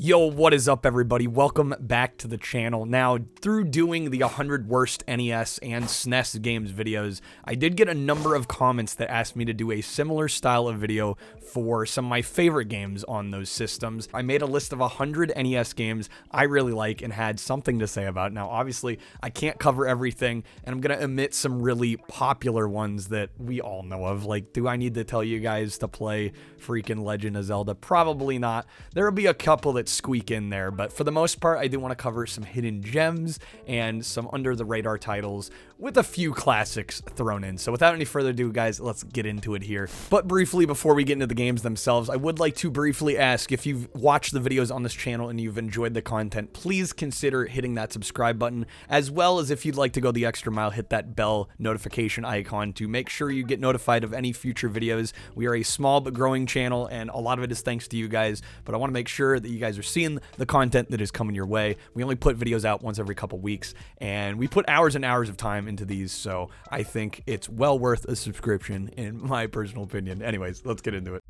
Yo, what is up everybody? Welcome back to the channel. Now, through doing the 100 worst NES and SNES games videos, I did get a number of comments that asked me to do a similar style of video for some of my favorite games on those systems. I made a list of 100 NES games I really like and had something to say about. Now, obviously, I can't cover everything, and I'm gonna omit some really popular ones that we all know of. Like, do I need to tell you guys to play freaking Legend of Zelda? Probably not. There'll be a couple that squeak in there, but for the most part I do want to cover some hidden gems and some under the radar titles with a few classics thrown in. So without any further ado, guys, let's get into it here. But briefly, before we get into the games themselves, I would like to briefly ask, if you've watched the videos on this channel and you've enjoyed the content, please consider hitting that subscribe button, as well as if you'd like to go the extra mile, hit that bell notification icon to make sure you get notified of any future videos. We are a small but growing channel, and a lot of it is thanks to you guys, but I want to make sure that you guys are seeing the content that is coming your way. We only put videos out once every couple weeks, and we put hours and hours of time into these, so I think it's well worth a subscription in my personal opinion. Anyways, let's get into it.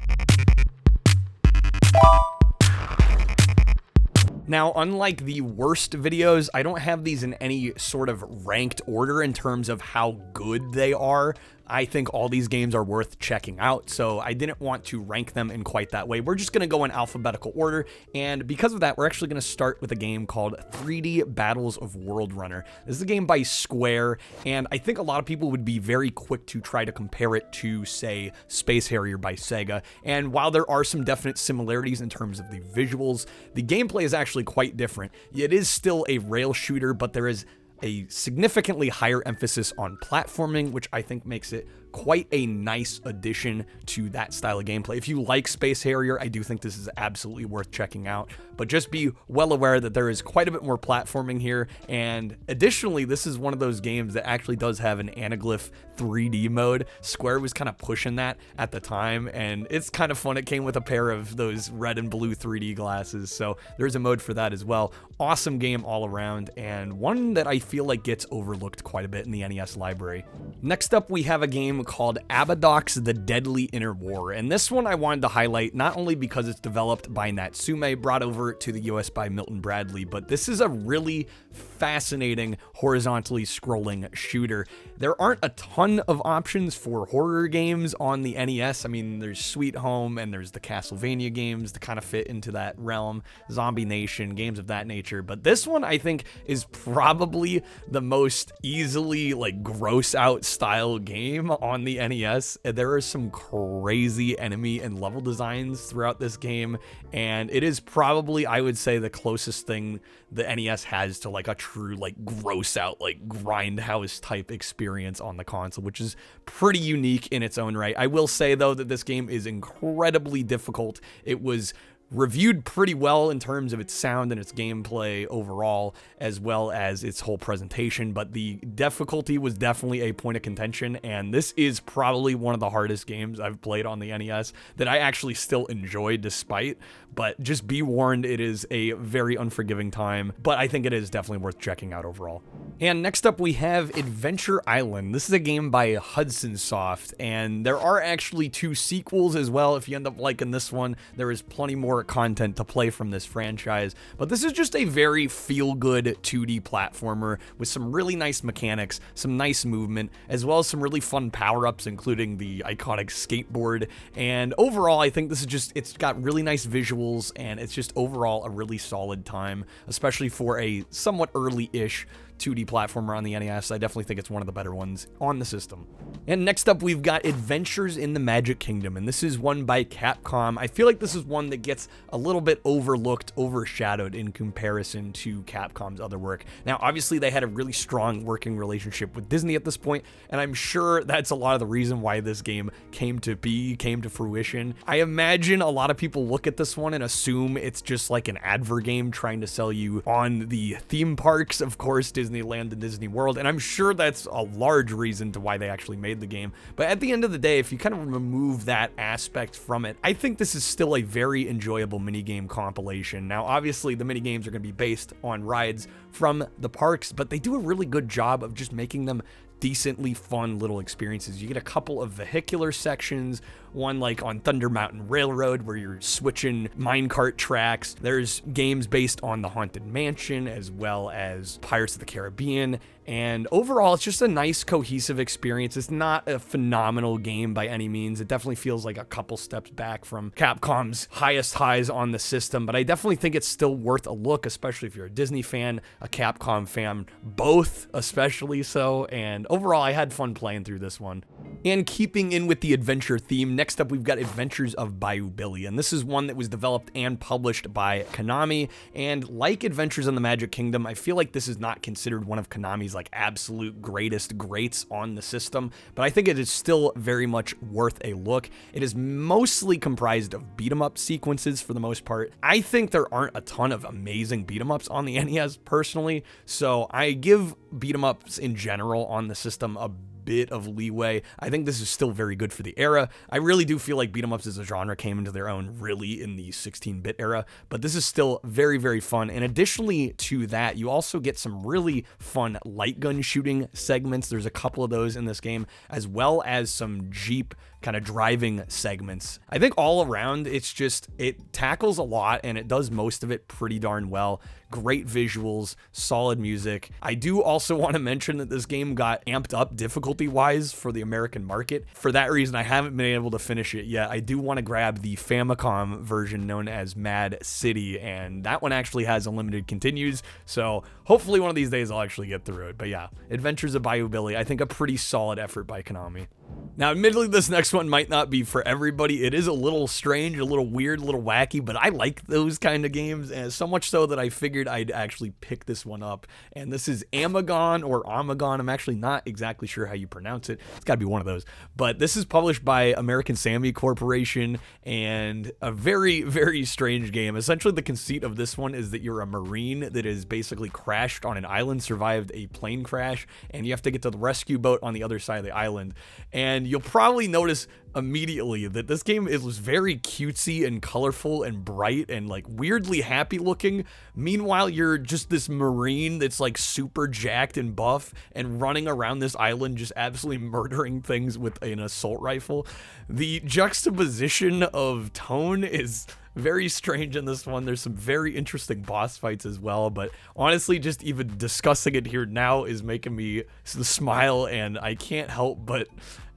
Now, unlike the worst videos, I don't have these in any sort of ranked order in terms of how good they are. I think all these games are worth checking out, so I didn't want to rank them in quite that way. We're just going to go in alphabetical order, and because of that, we're actually going to start with a game called 3D Battles of Worldrunner. This is a game by Square, and I think a lot of people would be very quick to try to compare it to, say, Space Harrier by Sega, and while there are some definite similarities in terms of the visuals, the gameplay is actually quite different. It is still a rail shooter, but there is a significantly higher emphasis on platforming, which I think makes it quite a nice addition to that style of gameplay. If you like Space Harrier, I do think this is absolutely worth checking out, but just be well aware that there is quite a bit more platforming here, and additionally, this is one of those games that actually does have an anaglyph 3D mode. Square was kind of pushing that at the time, and it's kind of fun. It came with a pair of those red and blue 3D glasses, so there's a mode for that as well. Awesome game all around, and one that I feel like gets overlooked quite a bit in the NES library. Next up, we have a game called Abadox: The Deadly Inner War, and this one I wanted to highlight not only because it's developed by Natsume, brought over to the US by Milton Bradley, but this is a really fascinating horizontally scrolling shooter. There aren't a ton of options for horror games on the NES. I mean, there's Sweet Home and there's the Castlevania games that kind of fit into that realm, Zombie Nation, games of that nature, but this one I think is probably the most easily like gross out style game on the NES. There are some crazy enemy and level designs throughout this game, and it is probably, I would say, the closest thing the NES has to like a true like gross out like grindhouse type experience on the console, which is pretty unique in its own right. I will say though that this game is incredibly difficult. It was reviewed pretty well in terms of its sound and its gameplay overall, as well as its whole presentation, but the difficulty was definitely a point of contention, and this is probably one of the hardest games I've played on the NES that I actually still enjoy despite, but just be warned, it is a very unforgiving time, but I think it is definitely worth checking out overall. And next up we have Adventure Island. This is a game by Hudson Soft, and there are actually 2 sequels as well. If you end up liking this one, there is plenty more content to play from this franchise, but this is just a very feel-good 2D platformer with some really nice mechanics, some nice movement, as well as some really fun power-ups, including the iconic skateboard, and overall I think this is just, it's got really nice visuals, and it's just overall a really solid time, especially for a somewhat early-ish 2D platformer on the NES. I definitely think it's one of the better ones on the system. And next up, we've got Adventures in the Magic Kingdom, and this is one by Capcom. I feel like this is one that gets a little bit overlooked, overshadowed in comparison to Capcom's other work. Now, obviously, they had a really strong working relationship with Disney at this point, and I'm sure that's a lot of the reason why this game came to fruition. I imagine a lot of people look at this one and assume it's just like an advert game trying to sell you on the theme parks, of course, Disneyland and Disney World, and I'm sure that's a large reason to why they actually made the game. But at the end of the day, if you kind of remove that aspect from it, I think this is still a very enjoyable minigame compilation. Now, obviously, the minigames are going to be based on rides from the parks, but they do a really good job of just making them decently fun little experiences. You get a couple of vehicular sections, one like on Thunder Mountain Railroad where you're switching minecart tracks. There's games based on the Haunted Mansion as well as Pirates of the Caribbean. And overall, it's just a nice, cohesive experience. It's not a phenomenal game by any means. It definitely feels like a couple steps back from Capcom's highest highs on the system, but I definitely think it's still worth a look, especially if you're a Disney fan, a Capcom fan, both especially so. And overall, I had fun playing through this one. And keeping in with the adventure theme, next up we've got Adventures of Bayou Billy, and this is one that was developed and published by Konami. And like Adventures in the Magic Kingdom, I feel like this is not considered one of Konami's like absolute greatest greats on the system, but I think it is still very much worth a look. It is mostly comprised of beat 'em up sequences for the most part. I think there aren't a ton of amazing beat 'em ups on the NES personally, so I give beat 'em ups in general on the system a bit of leeway. I think this is still very good for the era. I really do feel like beat 'em ups as a genre came into their own really in the 16-bit era, but this is still very, very fun. And additionally to that, you also get some really fun light gun shooting segments. There's a couple of those in this game, as well as some Jeep kind of driving segments. I think all around, it tackles a lot and it does most of it pretty darn well. Great visuals, solid music. I do also want to mention that this game got amped up difficulty-wise for the American market. For that reason, I haven't been able to finish it yet. I do want to grab the Famicom version known as Mad City, and that one actually has unlimited continues, so hopefully one of these days I'll actually get through it. But yeah, Adventures of Bayou Billy, I think a pretty solid effort by Konami. Now, admittedly, this next one might not be for everybody. It is a little strange, a little weird, a little wacky, but I like those kind of games, and so much so that I figured I'd actually pick this one up. And this is Amagon or Amagon. I'm actually not exactly sure how you pronounce it. It's got to be one of those. But this is published by American Sammy Corporation, and a very, very strange game. Essentially, the conceit of this one is that you're a Marine that is basically crashed on an island, survived a plane crash, and you have to get to the rescue boat on the other side of the island. And you'll probably notice immediately that this game was very cutesy and colorful and bright and like weirdly happy looking. Meanwhile, you're just this Marine that's like super jacked and buff and running around this island just absolutely murdering things with an assault rifle. The juxtaposition of tone is very strange in this one. There's some very interesting boss fights as well, but honestly, just even discussing it here now is making me smile, and I can't help but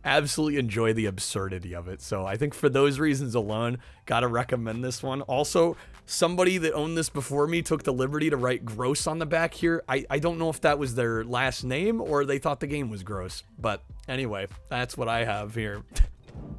absolutely enjoy the absurdity of it. So I think for those reasons alone, gotta recommend this one. Also, somebody that owned this before me took the liberty to write gross on the back here. I don't know if that was their last name or they thought the game was gross, but anyway, that's what I have here.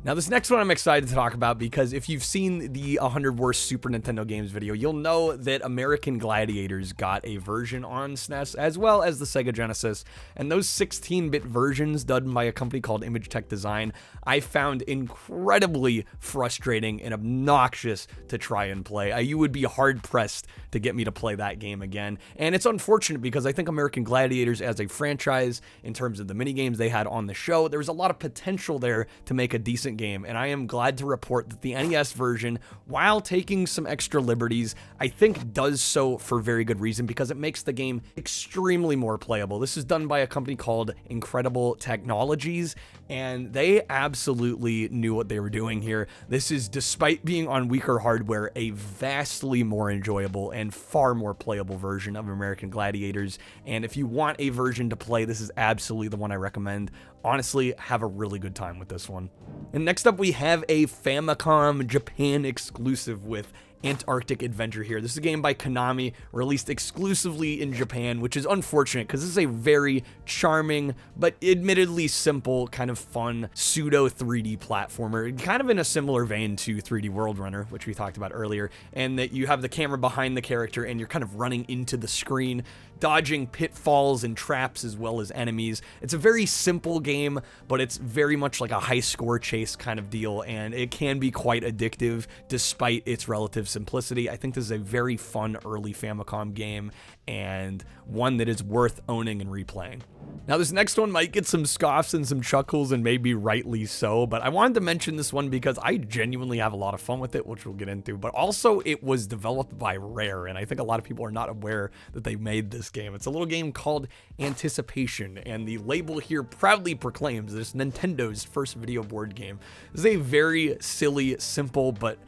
Now, this next one I'm excited to talk about because if you've seen the 100 Worst Super Nintendo Games video, you'll know that American Gladiators got a version on SNES as well as the Sega Genesis, and those 16-bit versions done by a company called Image Tech Design, I found incredibly frustrating and obnoxious to try and play. You would be hard-pressed to get me to play that game again, and it's unfortunate because I think American Gladiators as a franchise, in terms of the minigames they had on the show, there was a lot of potential there to make a decent game, and I am glad to report that the NES version, while taking some extra liberties, I think does so for very good reason because it makes the game extremely more playable. This is done by a company called Incredible Technologies, and they absolutely knew what they were doing here. This is, despite being on weaker hardware, a vastly more enjoyable and far more playable version of American Gladiators, and if you want a version to play, this is absolutely the one I recommend. Honestly, have a really good time with this one. And next up, we have a Famicom Japan exclusive with Antarctic Adventure here. This is a game by Konami, released exclusively in Japan, which is unfortunate because this is a very charming, but admittedly simple, kind of fun, pseudo 3D platformer, kind of in a similar vein to 3D Worldrunner, which we talked about earlier, and that you have the camera behind the character and you're kind of running into the screen, dodging pitfalls and traps as well as enemies. It's a very simple game, but it's very much like a high score chase kind of deal, and it can be quite addictive despite its relative of simplicity. I think this is a very fun early Famicom game and one that is worth owning and replaying. Now, this next one might get some scoffs and some chuckles, and maybe rightly so, but I wanted to mention this one because I genuinely have a lot of fun with it, which we'll get into, but also it was developed by Rare, and I think a lot of people are not aware that they made this game. It's a little game called Anticipation, and the label here proudly proclaims that it's Nintendo's first video board game. This is a very silly, simple, but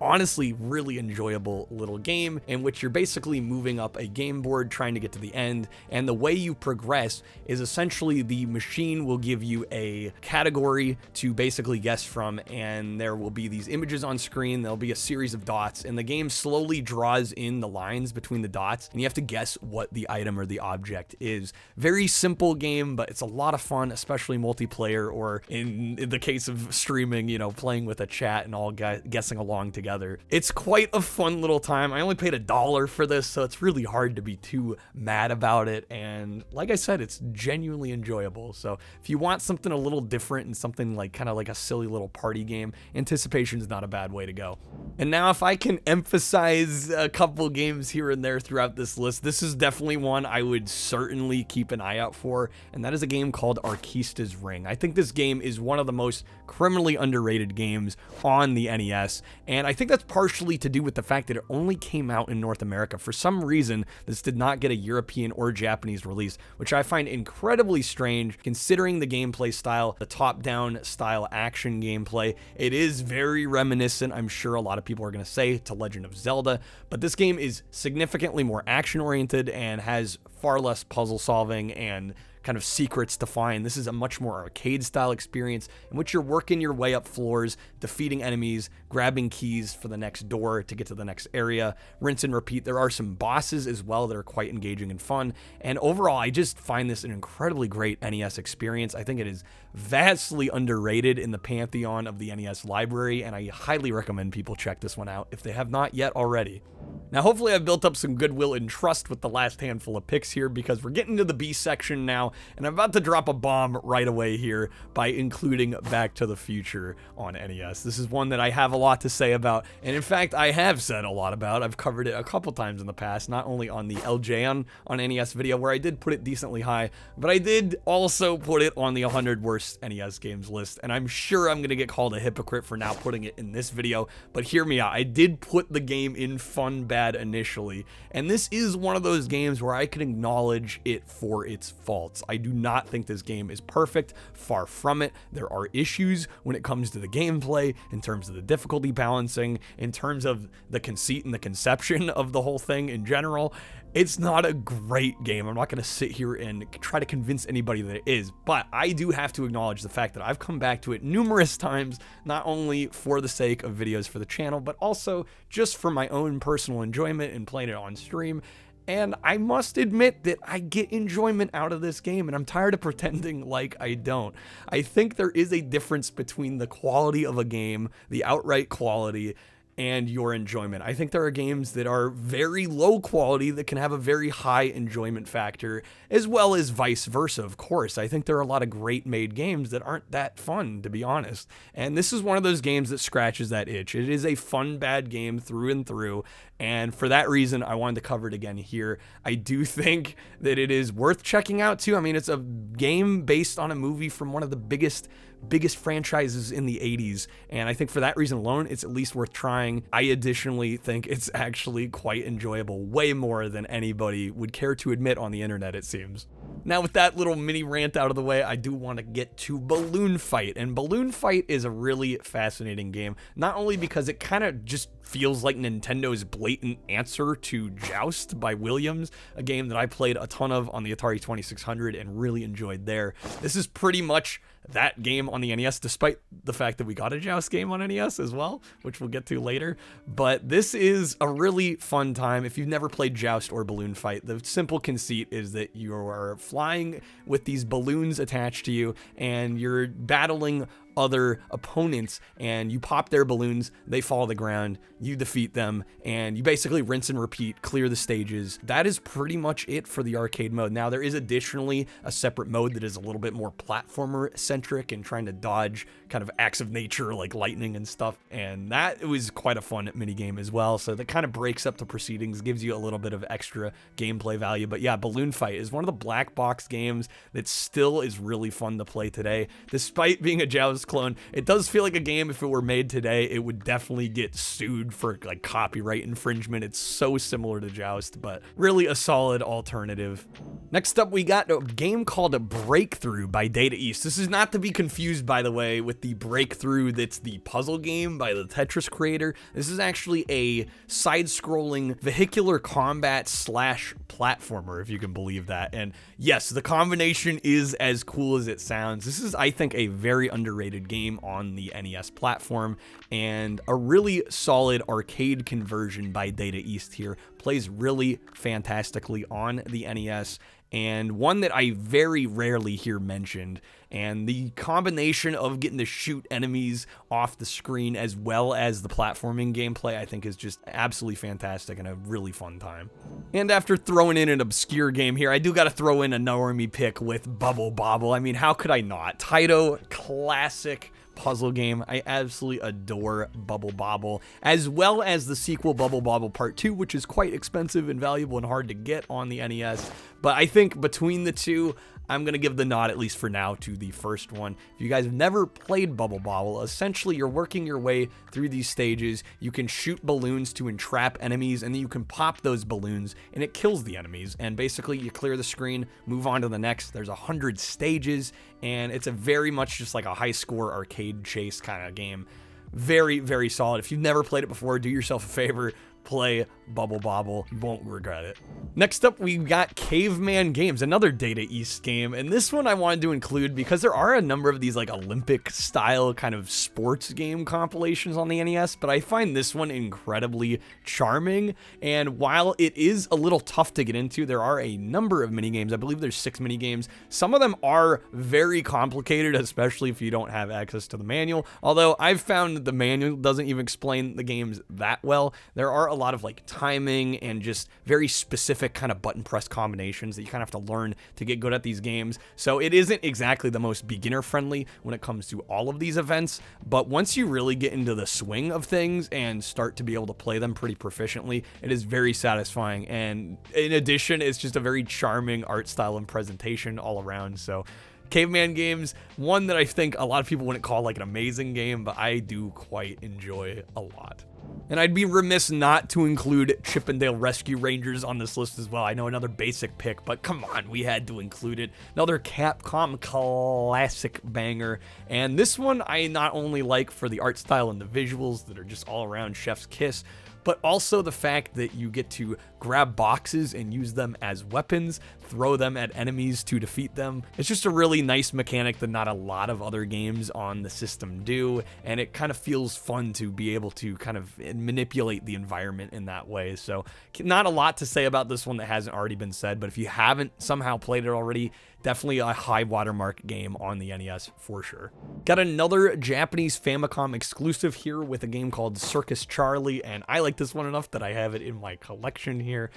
honestly really enjoyable little game in which you're basically moving up a game board trying to get to the end, and the way you progress is essentially the machine will give you a category to basically guess from, and there will be these images on screen. There'll be a series of dots, and the game slowly draws in the lines between the dots, and you have to guess what the item or the object is. Very simple game, but it's a lot of fun, especially multiplayer, or in the case of streaming, you know, playing with a chat and all guessing along together. It's quite a fun little time. I only paid $1 for this, so it's really hard to be too mad about it. And like I said, it's genuinely enjoyable. So if you want something a little different and something like kind of like a silly little party game, Anticipation is not a bad way to go. And now if I can emphasize a couple games here and there throughout this list, this is definitely one I would certainly keep an eye out for, and that is a game called Arkista's Ring. I think this game is one of the most criminally underrated games on the NES, and I think that's partially to do with the fact that it only came out in North America. For some reason, this did not get a European or Japanese release, which I find incredibly strange considering the gameplay style, the top-down style action gameplay. It is very reminiscent, I'm sure a lot of people are going to say, to Legend of Zelda, but this game is significantly more action-oriented and has far less puzzle solving and kind of secrets to find. This is a much more arcade style experience in which you're working your way up floors, defeating enemies, grabbing keys for the next door to get to the next area, rinse and repeat. There are some bosses as well that are quite engaging and fun, and overall I just find this an incredibly great NES experience. I think it is vastly underrated in the pantheon of the NES library, and I highly recommend people check this one out if they have not yet already. Now, hopefully I've built up some goodwill and trust with the last handful of picks here, because we're getting to the B section now, and I'm about to drop a bomb right away here by including Back to the Future on NES. This is one that I have a lot to say about, and in fact, I have said a lot about. I've covered it a couple times in the past, not only on the LJN on NES video, where I did put it decently high, but I did also put it on the 100 worst NES games list, and I'm sure I'm going to get called a hypocrite for now putting it in this video, but hear me out. I did put the game in fun bad initially, and this is one of those games where I can acknowledge it for its faults. I do not think this game is perfect, far from it. There are issues when it comes to the gameplay, in terms of the difficulty balancing, in terms of the conceit and the conception of the whole thing in general. It's not a great game. I'm not going to sit here and try to convince anybody that it is, but I do have to acknowledge the fact that I've come back to it numerous times, not only for the sake of videos for the channel, but also just for my own personal enjoyment and playing it on stream. And I must admit that I get enjoyment out of this game, and I'm tired of pretending like I don't. I think there is a difference between the quality of a game, the outright quality, and your enjoyment. I think there are games that are very low quality that can have a very high enjoyment factor, as well as vice versa, of course. I think there are a lot of great made games that aren't that fun, to be honest. And this is one of those games that scratches that itch. It is a fun bad game through and through, and for that reason, I wanted to cover it again here. I do think that it is worth checking out too. I mean, it's a game based on a movie from one of the biggest franchises in the 80s, and I think for that reason alone, it's at least worth trying. I additionally think it's actually quite enjoyable, way more than anybody would care to admit on the internet, it seems. Now, with that little mini rant out of the way, I do want to get to Balloon Fight, and Balloon Fight is a really fascinating game, not only because it kind of just feels like Nintendo's blatant answer to Joust by Williams, a game that I played a ton of on the Atari 2600 and really enjoyed there. This is pretty much that game on the NES, despite the fact that we got a Joust game on NES as well, which we'll get to later. But this is a really fun time. If you've never played Joust or Balloon Fight, the simple conceit is that you are flying with these balloons attached to you, and you're battling other opponents, and you pop their balloons, they fall to the ground, you defeat them, and you basically rinse and repeat, clear the stages. That is pretty much it for the arcade mode. Now, there is additionally a separate mode that is a little bit more platformer centric and trying to dodge kind of acts of nature like lightning and stuff, and that was quite a fun mini game as well. So that kind of breaks up the proceedings, gives you a little bit of extra gameplay value. But yeah, Balloon Fight is one of the black box games that still is really fun to play today. Despite being a Joust clone, it does feel like a game, if it were made today, it would definitely get sued for like copyright infringement. It's so similar to Joust, but really a solid alternative. Next up, we got a game called BreakThru by Data East. This is not to be confused, by the way, with the BreakThru that's the puzzle game by the Tetris creator. This is actually a side-scrolling vehicular combat slash platformer, if you can believe that. And yes, the combination is as cool as it sounds. This is, I think, a very underrated game on the NES platform, and a really solid arcade conversion by Data East here. Plays really fantastically on the NES, and one that I very rarely hear mentioned. And the combination of getting to shoot enemies off the screen as well as the platforming gameplay, I think, is just absolutely fantastic and a really fun time. And after throwing in an obscure game here, I do got to throw in a normie pick with Bobble. I mean, how could I not? Taito, classic puzzle game. I absolutely adore Bobble, as well as the sequel Bobble Part 2, which is quite expensive and valuable and hard to get on the NES. But I think between the two, I'm going to give the nod, at least for now, to the first one. If you guys have never played Bobble, essentially you're working your way through these stages. You can shoot balloons to entrap enemies, and then you can pop those balloons, and it kills the enemies. And basically, you clear the screen, move on to the next. There's 100 stages, and it's a very much just like a high-score arcade chase kind of game. Very, very solid. If you've never played it before, do yourself a favor. Play Bobble. You won't regret it. Next up, we got Caveman Games, another Data East game. And this one I wanted to include because there are a number of these like Olympic style kind of sports game compilations on the NES, but I find this one incredibly charming. And while it is a little tough to get into, there are a number of mini games. I believe there's 6 mini games. Some of them are very complicated, especially if you don't have access to the manual. Although I've found that the manual doesn't even explain the games that well. There are a lot of like timing and just very specific kind of button press combinations that you kind of have to learn to get good at these games. So it isn't exactly the most beginner friendly when it comes to all of these events, but once you really get into the swing of things and start to be able to play them pretty proficiently, it is very satisfying. And in addition, it's just a very charming art style and presentation all around. So Caveman Games, one that I think a lot of people wouldn't call like an amazing game, but I do quite enjoy a lot. And I'd be remiss not to include Chippendale Rescue Rangers on this list as well. I know, another basic pick, but come on, we had to include it. Another Capcom classic banger. And this one I not only like for the art style and the visuals that are just all around chef's kiss, but also the fact that you get to grab boxes and use them as weapons, throw them at enemies to defeat them. It's just a really nice mechanic that not a lot of other games on the system do, and it kind of feels fun to be able to kind of manipulate the environment in that way. So not a lot to say about this one that hasn't already been said, but if you haven't somehow played it already, definitely a high watermark game on the NES for sure. Got another Japanese Famicom exclusive here with a game called Circus Charlie, and I like this one enough that I have it in my collection here.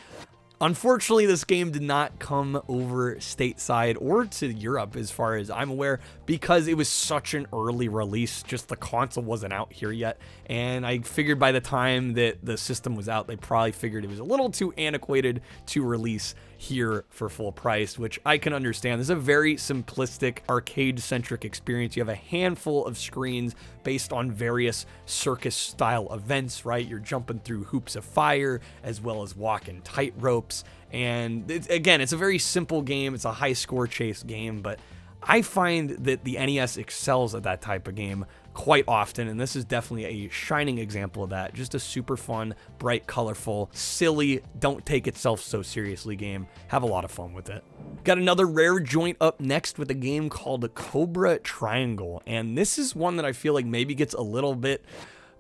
Unfortunately, this game did not come over stateside or to Europe as far as I'm aware because it was such an early release. Just the console wasn't out here yet, and I figured by the time that the system was out, they probably figured it was a little too antiquated to release here for full price, which I can understand. This is a very simplistic arcade-centric experience. You have a handful of screens based on various circus-style events, right? You're jumping through hoops of fire as well as walking tight ropes. And again, it's a very simple game. It's a high-score chase game, but I find that the NES excels at that type of game quite often, and this is definitely a shining example of that. Just a super fun, bright, colorful, silly, don't take itself so seriously game. Have a lot of fun with it. Got another rare joint up next with a game called Cobra Triangle, and this is one that I feel like maybe gets a little bit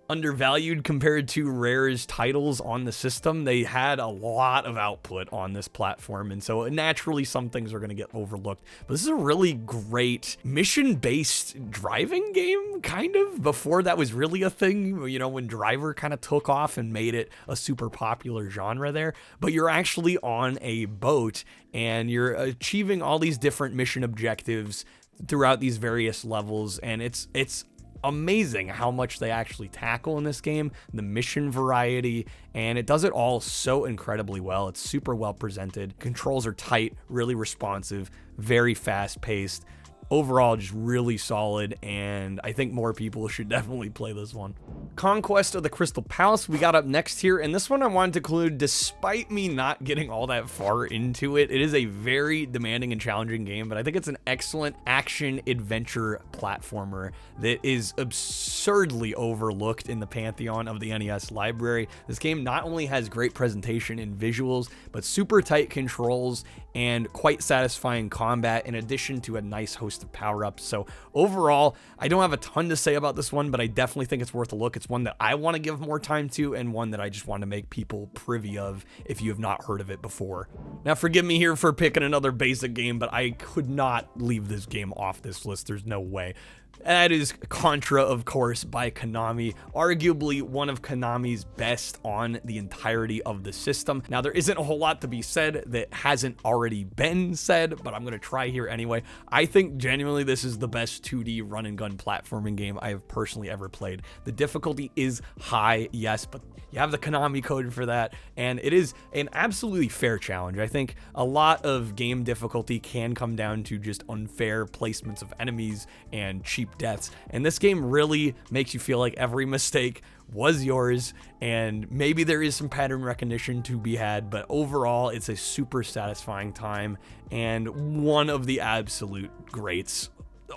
undervalued compared to Rare's titles on the system. They had a lot of output on this platform, and so naturally some things are going to get overlooked. But this is a really great mission-based driving game, kind of, before that was really a thing, you know, when Driver kind of took off and made it a super popular genre there. But you're actually on a boat, and you're achieving all these different mission objectives throughout these various levels, and it's amazing how much they actually tackle in this game, the mission variety, and it does it all so incredibly well. It's super well presented. Controls are tight, really responsive, very fast paced. Overall, just really solid, and I think more people should definitely play this one. Conquest of the Crystal Palace we got up next here, and this one I wanted to include despite me not getting all that far into it. It is a very demanding and challenging game, but I think it's an excellent action adventure platformer that is absurdly overlooked in the pantheon of the NES library. This game not only has great presentation and visuals, but super tight controls and quite satisfying combat, in addition to a nice host of power-ups. So overall, I don't have a ton to say about this one, but I definitely think it's worth a look. It's one that I want to give more time to, and one that I just want to make people privy of if you have not heard of it before. Now, forgive me here for picking another basic game, but I could not leave this game off this list. There's no way. That is Contra, of course, by Konami, arguably one of Konami's best on the entirety of the system. Now, there isn't a whole lot to be said that hasn't already been said, but I'm going to try here anyway. I think genuinely this is the best 2D run and gun platforming game I have personally ever played. The difficulty is high, yes, but you have the Konami code for that, and it is an absolutely fair challenge. I think a lot of game difficulty can come down to just unfair placements of enemies and cheap deaths, and this game really makes you feel like every mistake was yours, and maybe there is some pattern recognition to be had, but overall it's a super satisfying time and one of the absolute greats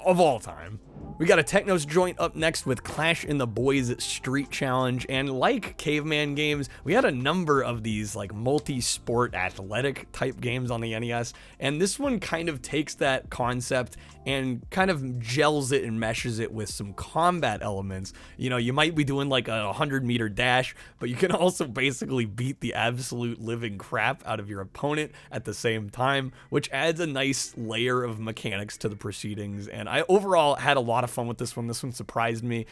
of all time. We got a Technos joint up next with Clash in the Boys Street Challenge, and like Caveman Games, we had a number of these like multi-sport athletic type games on the NES, and this one kind of takes that concept and kind of gels it and meshes it with some combat elements. You know, you might be doing like a 100-meter dash, but you can also basically beat the absolute living crap out of your opponent at the same time, which adds a nice layer of mechanics to the proceedings. And I overall had a lot of fun with this one. This one surprised me.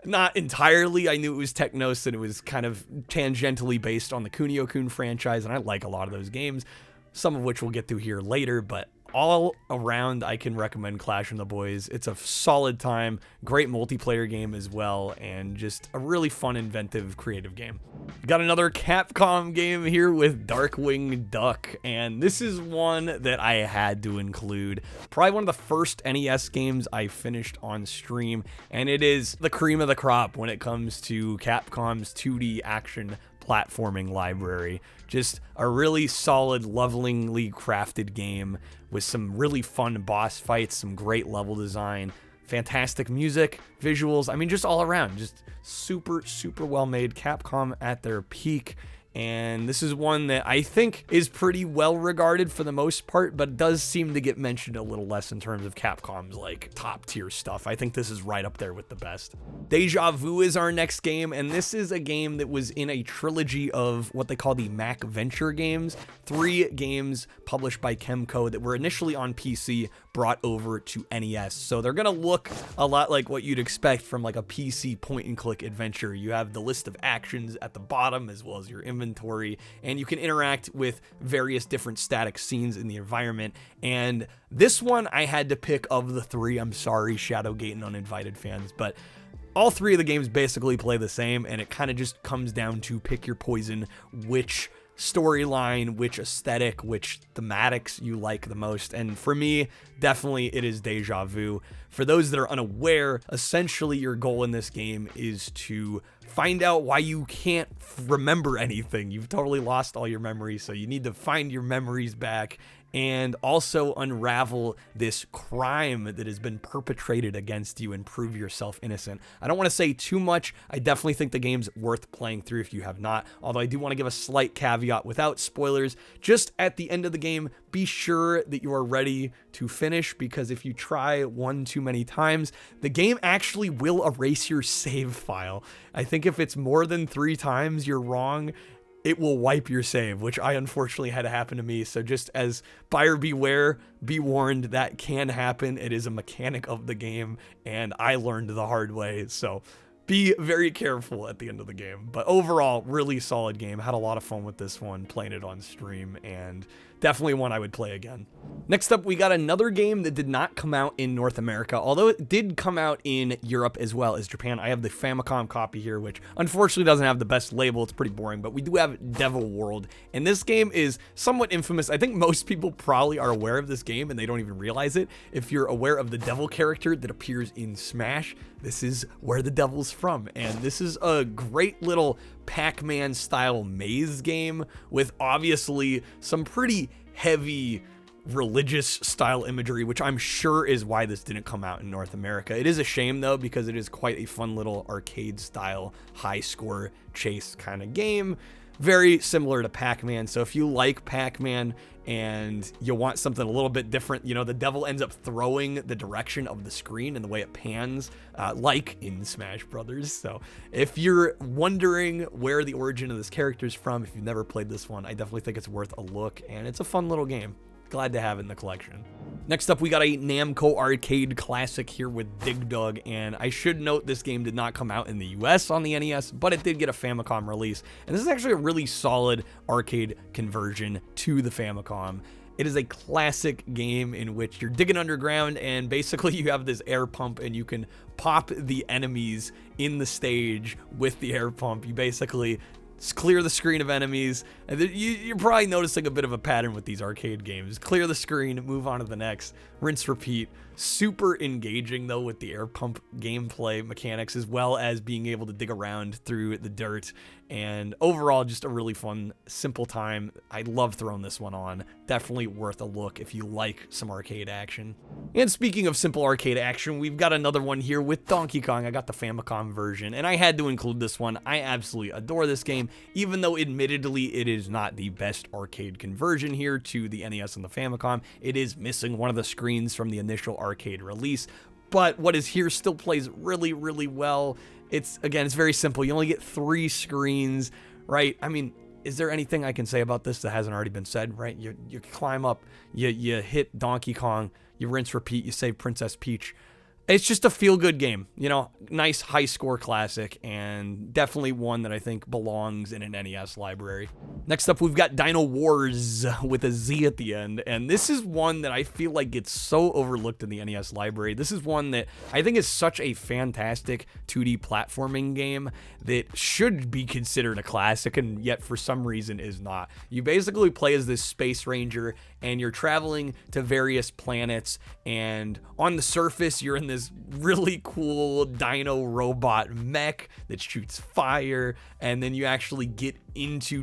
Not entirely. I knew it was Technos and it was kind of tangentially based on the Kunio-kun franchise, and I like a lot of those games, some of which we'll get to here later, but all around, I can recommend Clash in the Boys. It's a solid time, great multiplayer game as well, and just a really fun, inventive, creative game. Got another Capcom game here with Darkwing Duck, and this is one that I had to include. Probably one of the first NES games I finished on stream, and it is the cream of the crop when it comes to Capcom's 2D action platforming library. Just a really solid, lovingly crafted game with some really fun boss fights, some great level design, fantastic music, visuals. I mean, just all around, just super, super well made. Capcom at their peak. And this is one that I think is pretty well regarded for the most part, but does seem to get mentioned a little less in terms of Capcom's like top tier stuff. I think this is right up there with the best. Deja Vu is our next game, and this is a game that was in a trilogy of what they call the Mac Venture games. 3 games published by Kemco that were initially on PC, brought over to NES. So they're gonna look a lot like what you'd expect from like a PC point and click adventure. You have the list of actions at the bottom as well as your inventory, and you can interact with various different static scenes in the environment. And this one I had to pick of the 3. I'm sorry, Shadowgate and Uninvited fans, but all 3 of the games basically play the same, and it kind of just comes down to pick your poison, which storyline, which aesthetic, which thematics you like the most. And for me, definitely it is Deja Vu. For those that are unaware, essentially your goal in this game is to find out why you can't remember anything. You've totally lost all your memories, so you need to find your memories back and also unravel this crime that has been perpetrated against you and prove yourself innocent. I don't want to say too much. I definitely think the game's worth playing through if you have not, although I do want to give a slight caveat without spoilers. Just at the end of the game, be sure that you are ready to finish, because if you try one too many times, the game actually will erase your save file. I think if it's more than 3 times you're wrong, it will wipe your save, which I unfortunately had to happen to me. So just as buyer beware, be warned, that can happen. It is a mechanic of the game, and I learned the hard way. So be very careful at the end of the game. But overall, really solid game. Had a lot of fun with this one, playing it on stream, and definitely one I would play again. Next up, we got another game that did not come out in North America, although it did come out in Europe as well as Japan. I have the Famicom copy here, which unfortunately doesn't have the best label. It's pretty boring, but we do have Devil World, and this game is somewhat infamous. I think most people probably are aware of this game, and they don't even realize it. If you're aware of the devil character that appears in Smash, this is where the devil's from, and this is a great little Pac-Man style maze game with obviously some pretty heavy religious style imagery, which I'm sure is why this didn't come out in North America. It is a shame though, because it is quite a fun little arcade style high score chase kind of game, very similar to Pac-Man. So if you like Pac-Man and you want something a little bit different, you know, the devil ends up throwing the direction of the screen and the way it pans, like in Smash Brothers. So if you're wondering where the origin of this character is from, if you've never played this one, I definitely think it's worth a look, and it's a fun little game. Glad to have it in the collection. Next up, we got a Namco arcade classic here with Dig Dug, and I should note this game did not come out in the US on the NES, but it did get a Famicom release, and this is actually a really solid arcade conversion to the Famicom. It is a classic game in which you're digging underground, and basically you have this air pump, and you can pop the enemies in the stage with the air pump. You basically clear the screen of enemies, and you're probably noticing a bit of a pattern with these arcade games. Clear the screen, move on to the next, rinse, repeat. Super engaging though with the air pump gameplay mechanics, as well as being able to dig around through the dirt, and overall just a really fun, simple time. I love throwing this one on. Definitely worth a look if you like some arcade action. And speaking of simple arcade action, we've got another one here with Donkey Kong. I got the Famicom version, and I had to include this one. I absolutely adore this game, even though admittedly it is not the best arcade conversion here to the NES and the Famicom. It is missing one of the screens from the initial arcade release, but what is here still plays really, really well. It's very simple. You only get 3 screens, right? I mean, is there anything I can say about this that hasn't already been said, right? You climb up, you hit Donkey Kong, you rinse, repeat, you save Princess Peach. It's just a feel-good game, you know, nice high-score classic, and definitely one that I think belongs in an NES library. Next up, we've got Dino Wars with a Z at the end, and this is one that I feel like gets so overlooked in the NES library. This is one that I think is such a fantastic 2D platforming game that should be considered a classic, and yet for some reason is not. You basically play as this space ranger, and you're traveling to various planets, and on the surface, you're in this really cool dino robot mech that shoots fire, and then you actually get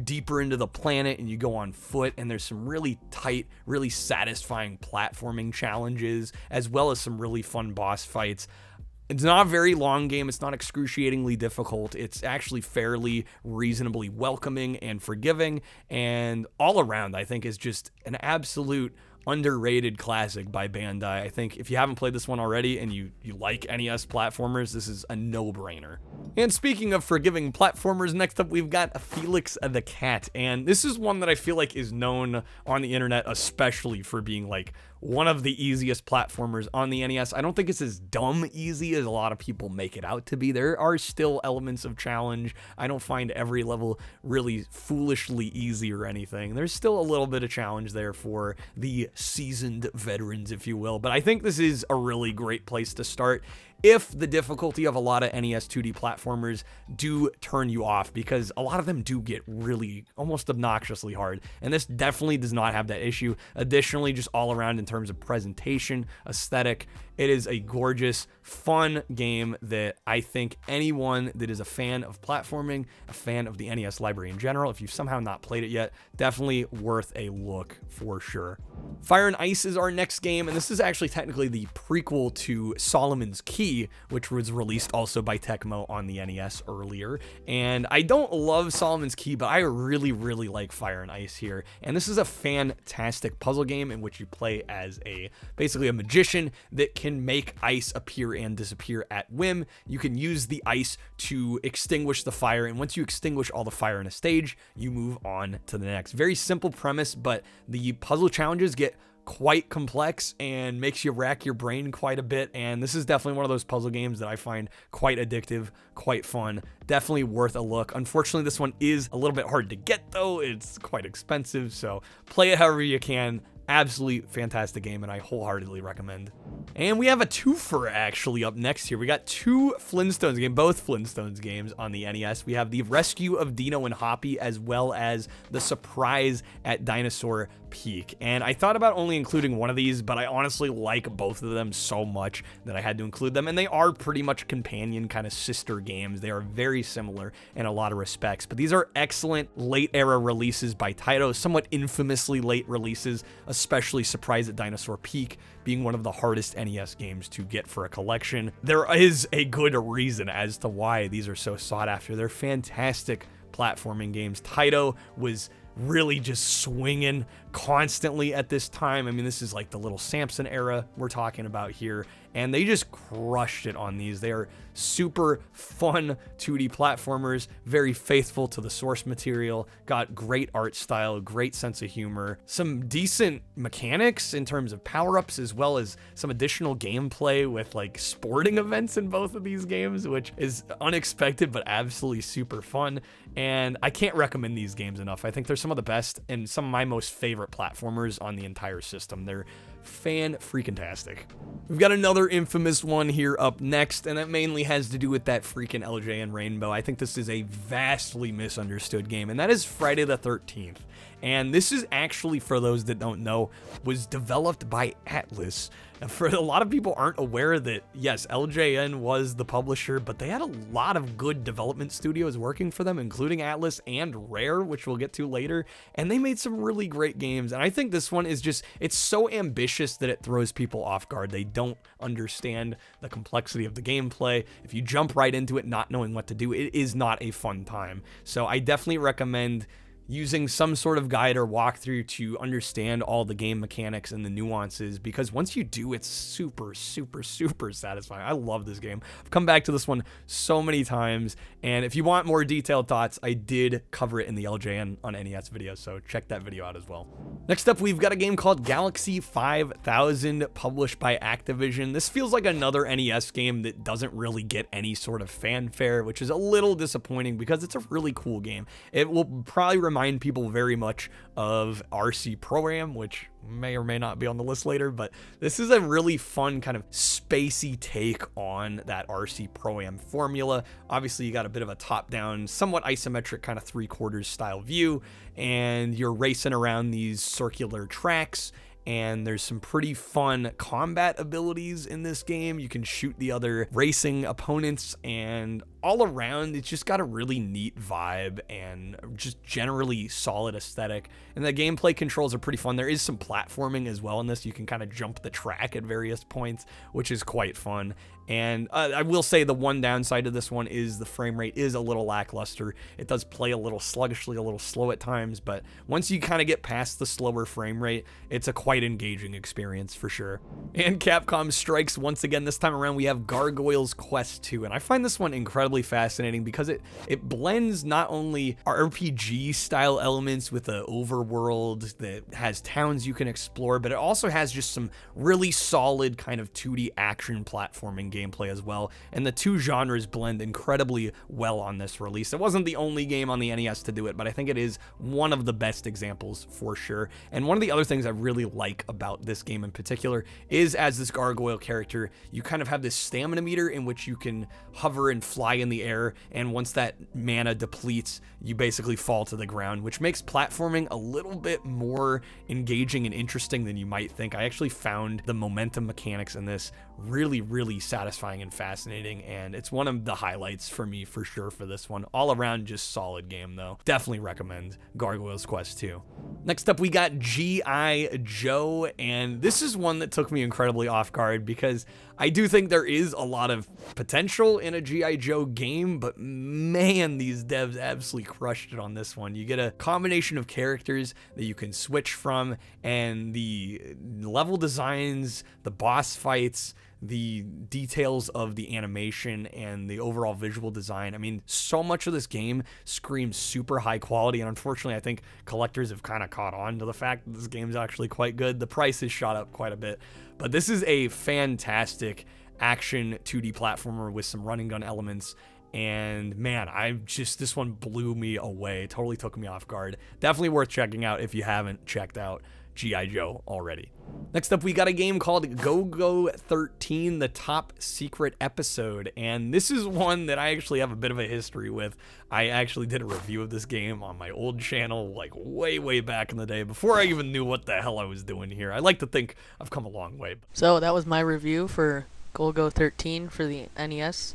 deeper into the planet, and you go on foot, and there's some really tight, really satisfying platforming challenges, as well as some really fun boss fights. It's not a very long game. It's not excruciatingly difficult. It's actually fairly reasonably welcoming and forgiving, and all around I think is just an absolute underrated classic by Bandai. I think if you haven't played this one already and you like NES platformers, this is a no-brainer. And speaking of forgiving platformers, next up we've got Felix the Cat, and this is one that I feel like is known on the internet especially for being like one of the easiest platformers on the NES. I don't think it's as dumb easy as a lot of people make it out to be. There are still elements of challenge. I don't find every level really foolishly easy or anything. There's still a little bit of challenge there for the seasoned veterans, if you will, but I think this is a really great place to start if the difficulty of a lot of NES 2D platformers do turn you off, because a lot of them do get really almost obnoxiously hard, and this definitely does not have that issue. Additionally, just all around in terms of presentation, aesthetic, It is a gorgeous, fun game that I think anyone that is a fan of platforming, a fan of the NES library in general, if you've somehow not played it yet, definitely worth a look for sure. Fire and Ice is our next game, and this is actually technically the prequel to Solomon's Key, which was released also by Tecmo on the NES earlier. And I don't love Solomon's Key, but I really, really like Fire and Ice here. And this is a fantastic puzzle game in which you play as basically a magician that can make ice appear and disappear at whim. You can use the ice to extinguish the fire, and once you extinguish all the fire in a stage, you move on to the next. Very simple premise, but the puzzle challenges get quite complex and makes you rack your brain quite a bit, and this is definitely one of those puzzle games that I find quite addictive, quite fun, definitely worth a look. Unfortunately, this one is a little bit hard to get though. It's quite expensive, so play it however you can. Absolutely fantastic game, and I wholeheartedly recommend. And we have a twofer actually up next here. We got two Flintstones games, both Flintstones games on the NES. We have the Rescue of Dino and Hoppy, as well as the Surprise at Dinosaur Peak. And I thought about only including one of these, but I honestly like both of them so much that I had to include them. And they are pretty much companion kind of sister games. They are very similar in a lot of respects, but these are excellent late era releases by Taito, somewhat infamously late releases, especially Surprise at Dinosaur Peak being one of the hardest NES games to get for a collection. There is a good reason as to why these are so sought after. They're fantastic platforming games. Taito was really just swinging constantly at this time. I mean, this is like the Little Samson era we're talking about here, and they just crushed it on these. They are super fun 2D platformers, very faithful to the source material, got great art style, great sense of humor, some decent mechanics in terms of power-ups, as well as some additional gameplay with like sporting events in both of these games, which is unexpected but absolutely super fun. And I can't recommend these games enough. I think they're some of the best and some of my most favorite platformers on the entire system. They're fan-freaking-tastic. We've got another infamous one here up next, and that mainly has to do with that freaking LJN Rainbow. I think this is a vastly misunderstood game, and that is Friday the 13th. And this is actually, for those that don't know, was developed by Atlas. And for a lot of people aren't aware that, yes, LJN was the publisher, but they had a lot of good development studios working for them, including Atlas and Rare, which we'll get to later. And they made some really great games. And I think this one is just, it's so ambitious that it throws people off guard. They don't understand the complexity of the gameplay. If you jump right into it not knowing what to do, it is not a fun time. So I definitely recommend using some sort of guide or walkthrough to understand all the game mechanics and the nuances, because once you do, it's super, super, super satisfying. I love this game. I've come back to this one so many times, and if you want more detailed thoughts, I did cover it in the LJN on NES video, so check that video out as well. Next up, we've got a game called Galaxy 5000, published by Activision. This feels like another NES game that doesn't really get any sort of fanfare, which is a little disappointing because it's a really cool game. It will probably remind people very much of RC Pro-Am, which may or may not be on the list later, but this is a really fun kind of spacey take on that RC Pro-Am formula. Obviously, you got a bit of a top-down, somewhat isometric kind of three-quarters style view, and you're racing around these circular tracks, and there's some pretty fun combat abilities in this game. You can shoot the other racing opponents, and all around, it's just got a really neat vibe and just generally solid aesthetic. And the gameplay controls are pretty fun. There is some platforming as well in this. You can kind of jump the track at various points, which is quite fun. And I will say the one downside of this one is the frame rate is a little lackluster. It does play a little sluggishly, a little slow at times, but once you kind of get past the slower frame rate, it's a quite engaging experience for sure. And Capcom strikes once again. This time around, we have Gargoyle's Quest 2, and I find this one incredibly fascinating because it blends not only RPG style elements with an overworld that has towns you can explore, but it also has just some really solid kind of 2D action platforming gameplay as well, and the two genres blend incredibly well on this release. It wasn't the only game on the NES to do it, but I think it is one of the best examples for sure. And one of the other things I really like like about this game in particular is, as this gargoyle character, you kind of have this stamina meter in which you can hover and fly in the air, and once that mana depletes, you basically fall to the ground, which makes platforming a little bit more engaging and interesting than you might think. I actually found the momentum mechanics in this really, really satisfying and fascinating, and it's one of the highlights for me for sure for this one. All around just solid game though. Definitely recommend Gargoyle's Quest 2. Next up we got G.I. Joe, and this is one that took me incredibly off guard because I do think there is a lot of potential in a G.I. Joe game, but man, these devs absolutely crushed it on this one. You get a combination of characters that you can switch from, and the level designs, the boss fights, the details of the animation, and the overall visual design. I mean, so much of this game screams super high quality, and unfortunately I think collectors have kind of caught on to the fact that this game's actually quite good. The price has shot up quite a bit, but this is a fantastic action 2D platformer with some run and gun elements. And man, this one blew me away. Totally took me off guard. Definitely worth checking out if you haven't checked out G.I. Joe already. Next up, we got a game called Go-Go 13, the Top Secret Episode, and this is one that I actually have a bit of a history with. I actually did a review of this game on my old channel, like way back in the day, before I even knew what the hell I was doing here. I like to think I've come a long way. So that was my review for Go-Go 13 for the NES.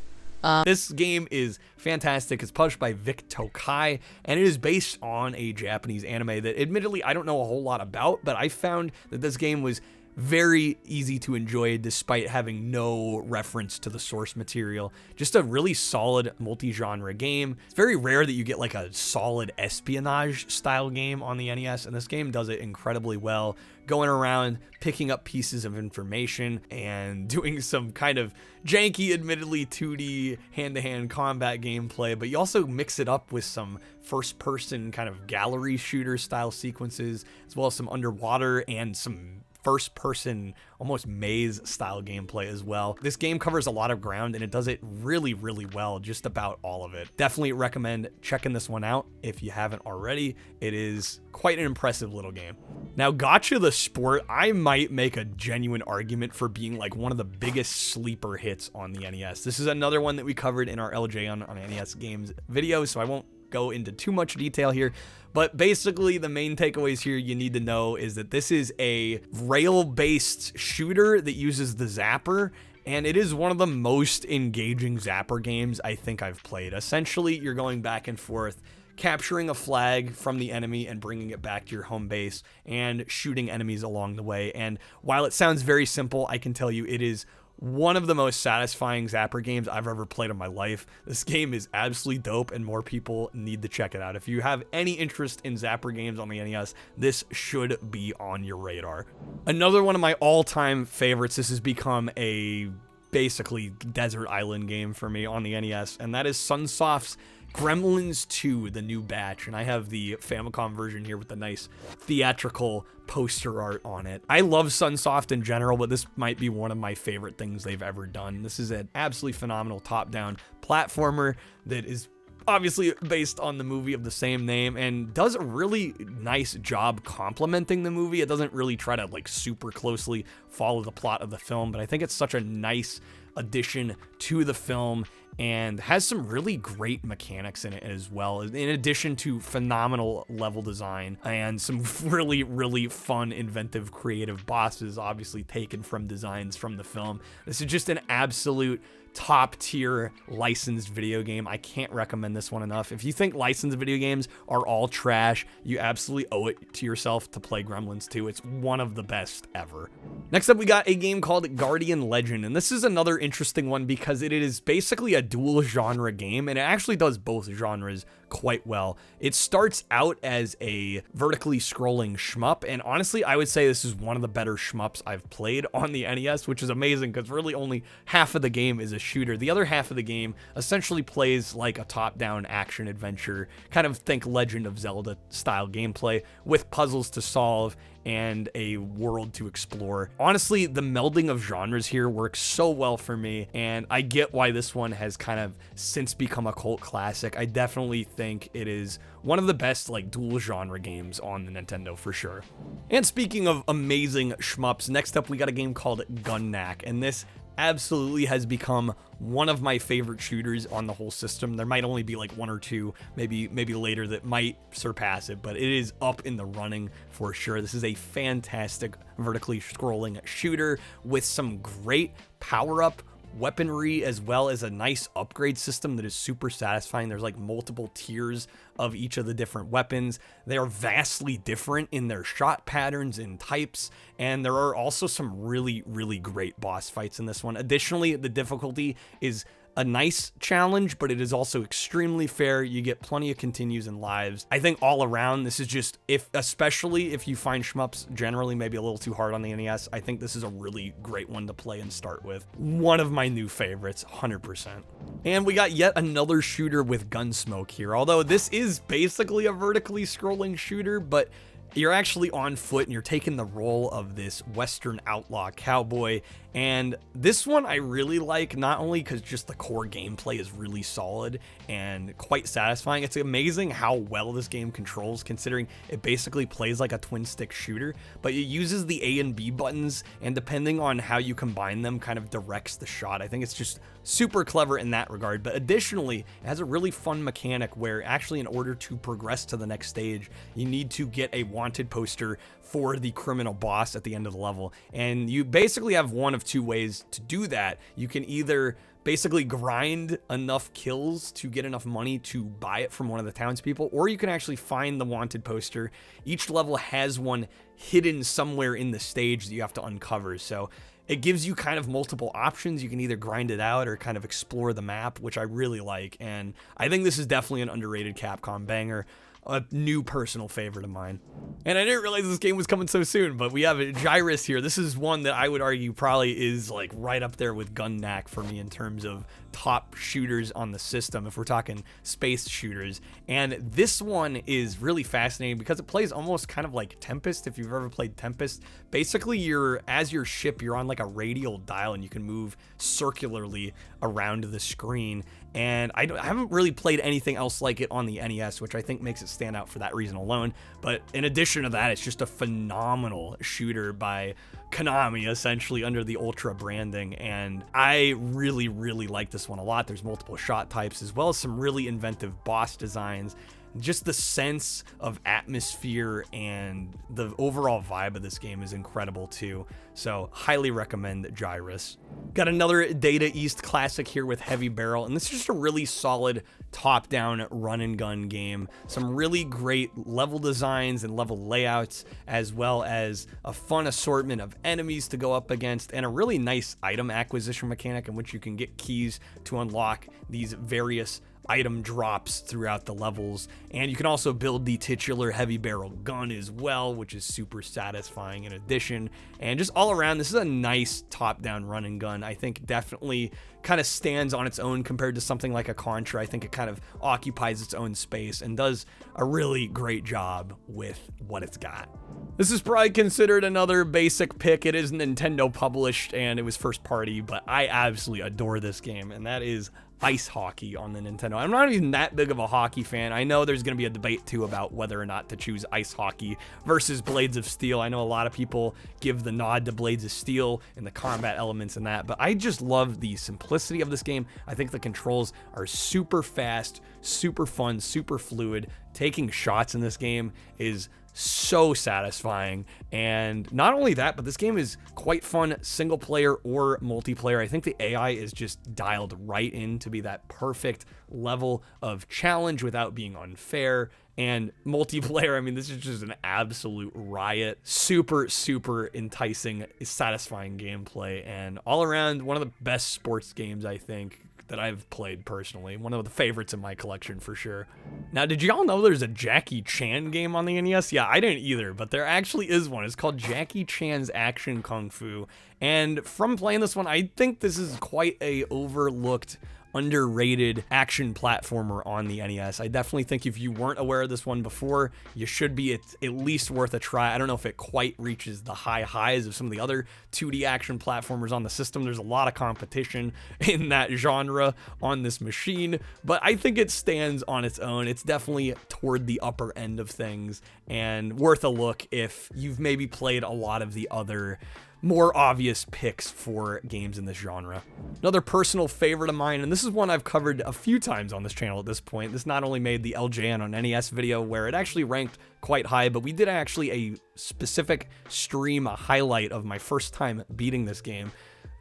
This game is fantastic. It's published by Vic Tokai, and it is based on a Japanese anime that admittedly I don't know a whole lot about, but I found that this game was very easy to enjoy despite having no reference to the source material. Just a really solid multi-genre game. It's very rare that you get like a solid espionage style game on the NES, and this game does it incredibly well, going around picking up pieces of information and doing some kind of janky, admittedly 2D hand-to-hand combat gameplay, but you also mix it up with some first-person kind of gallery shooter style sequences, as well as some underwater and some first-person, almost maze-style gameplay as well. This game covers a lot of ground, and it does it really well, just about all of it. Definitely recommend checking this one out if you haven't already. It is quite an impressive little game. Now, Gotcha the Sport, I might make a genuine argument for being like one of the biggest sleeper hits on the NES. This is another one that we covered in our LJ on NES games video, so I won't go into too much detail here, but basically the main takeaways here you need to know is that this is a rail-based shooter that uses the zapper, and it is one of the most engaging zapper games I think I've played. Essentially, you're going back and forth, capturing a flag from the enemy and bringing it back to your home base and shooting enemies along the way. And while it sounds very simple, I can tell you it is one of the most satisfying zapper games I've ever played in my life. This game is absolutely dope, and more people need to check it out. If you have any interest in zapper games on the NES, this should be on your radar. Another one of my all-time favorites, this has become a basically desert island game for me on the NES, and that is Sunsoft's Gremlins 2, the new batch, and I have the Famicom version here with the nice theatrical poster art on it. I love Sunsoft in general, but this might be one of my favorite things they've ever done. This is an absolutely phenomenal top-down platformer that is obviously based on the movie of the same name and does a really nice job complementing the movie. It doesn't really try to like super closely follow the plot of the film, but I think it's such a nice addition to the film and has some really great mechanics in it as well, in addition to phenomenal level design and some really fun, inventive, creative bosses, obviously taken from designs from the film. This is just an absolute top tier licensed video game. I can't recommend this one enough. If you think licensed video games are all trash, you absolutely owe it to yourself to play Gremlins 2. It's one of the best ever. Next up, we got a game called Guardian Legend, and this is another interesting one because it is basically a dual genre game, and it actually does both genres quite well. It starts out as a vertically scrolling shmup, and honestly, I would say this is one of the better shmups I've played on the NES, which is amazing because really only half of the game is a shooter. The other half of the game essentially plays like a top-down action adventure, kind of think Legend of Zelda style gameplay with puzzles to solve and a world to explore. Honestly, the melding of genres here works so well for me, and I get why this one has kind of since become a cult classic. I definitely think it is one of the best like dual genre games on the Nintendo for sure. And speaking of amazing shmups, next up we got a game called Gun Knack, and this absolutely has become one of my favorite shooters on the whole system. There might only be like one or two, maybe later, that might surpass it, but it is up in the running for sure. This is a fantastic vertically scrolling shooter with some great power-up weaponry, as well as a nice upgrade system that is super satisfying. There's like multiple tiers of each of the different weapons. They are vastly different in their shot patterns and types, and there are also some really great boss fights in this one. Additionally, the difficulty is a nice challenge, but it is also extremely fair. You get plenty of continues and lives. I think all around, this is just, especially if you find shmups generally maybe a little too hard on the NES, I think this is a really great one to play and start with. One of my new favorites, 100%. And we got yet another shooter with Gunsmoke here, although this is basically a vertically scrolling shooter, but you're actually on foot and you're taking the role of this Western outlaw cowboy. And this one I really like, not only because just the core gameplay is really solid and quite satisfying. It's amazing how well this game controls, considering it basically plays like a twin stick shooter, but it uses the A and B buttons, and depending on how you combine them kind of directs the shot. I think it's just super clever in that regard. But additionally, it has a really fun mechanic where actually in order to progress to the next stage, you need to get a wanted poster for the criminal boss at the end of the level. And you basically have one of two ways to do that. You can either basically grind enough kills to get enough money to buy it from one of the townspeople, or you can actually find the wanted poster. Each level has one hidden somewhere in the stage that you have to uncover. So it gives you kind of multiple options. You can either grind it out or kind of explore the map, which I really like. And I think this is definitely an underrated Capcom banger. A new personal favorite of mine. And I didn't realize this game was coming so soon, but we have a Gyrus here. This is one that I would argue probably is like right up there with Gun Knack for me in terms of top shooters on the system, if we're talking space shooters. And this one is really fascinating because it plays almost kind of like Tempest, if you've ever played Tempest. Basically, as your ship, you're on like a radial dial and you can move circularly around the screen. And I haven't really played anything else like it on the NES, which I think makes it stand out for that reason alone. But in addition to that, it's just a phenomenal shooter by Konami, essentially under the Ultra branding, and I really like this one a lot. There's multiple shot types, as well as some really inventive boss designs. Just the sense of atmosphere and the overall vibe of this game is incredible too. So highly recommend Gyrus. Got another Data East classic here with Heavy Barrel, and this is just a really solid top-down run and gun game. Some really great level designs and level layouts, as well as a fun assortment of enemies to go up against, and a really nice item acquisition mechanic in which you can get keys to unlock these various item drops throughout the levels. And you can also build the titular heavy barrel gun as well, which is super satisfying in addition. And just all around, this is a nice top-down run and gun. I think definitely kind of stands on its own compared to something like a Contra. I think it kind of occupies its own space and does a really great job with what it's got. This is probably considered another basic pick. It is Nintendo published and it was first party, but I absolutely adore this game, and that is Ice Hockey on the Nintendo. I'm not even that big of a hockey fan. I know there's going to be a debate too about whether or not to choose Ice Hockey versus Blades of Steel. I know a lot of people give the nod to Blades of Steel and the combat elements in that, but I just love the simplicity of this game. I think the controls are super fast, super fun, super fluid. Taking shots in this game is so satisfying. And not only that, but this game is quite fun single player or multiplayer. I think the AI is just dialed right in to be that perfect level of challenge without being unfair. And multiplayer, I mean, this is just an absolute riot. Super enticing, satisfying gameplay, and all around one of the best sports games, I think, that I've played personally. One of the favorites in my collection for sure. Now, did y'all know there's a Jackie Chan game on the NES? Yeah, I didn't either, but there actually is one. It's called Jackie Chan's Action Kung Fu. And from playing this one, I think this is quite a overlooked underrated action platformer on the NES. I definitely think if you weren't aware of this one before, you should be. It's at least worth a try. I don't know if it quite reaches the highs of some of the other 2D action platformers on the system. There's a lot of competition in that genre on this machine, but I think it stands on its own. It's definitely toward the upper end of things and worth a look if you've maybe played a lot of the other more obvious picks for games in this genre. Another personal favorite of mine, and this is one I've covered a few times on this channel at this point. This not only made the LJN on NES video where it actually ranked quite high, but we did actually a specific stream, a highlight of my first time beating this game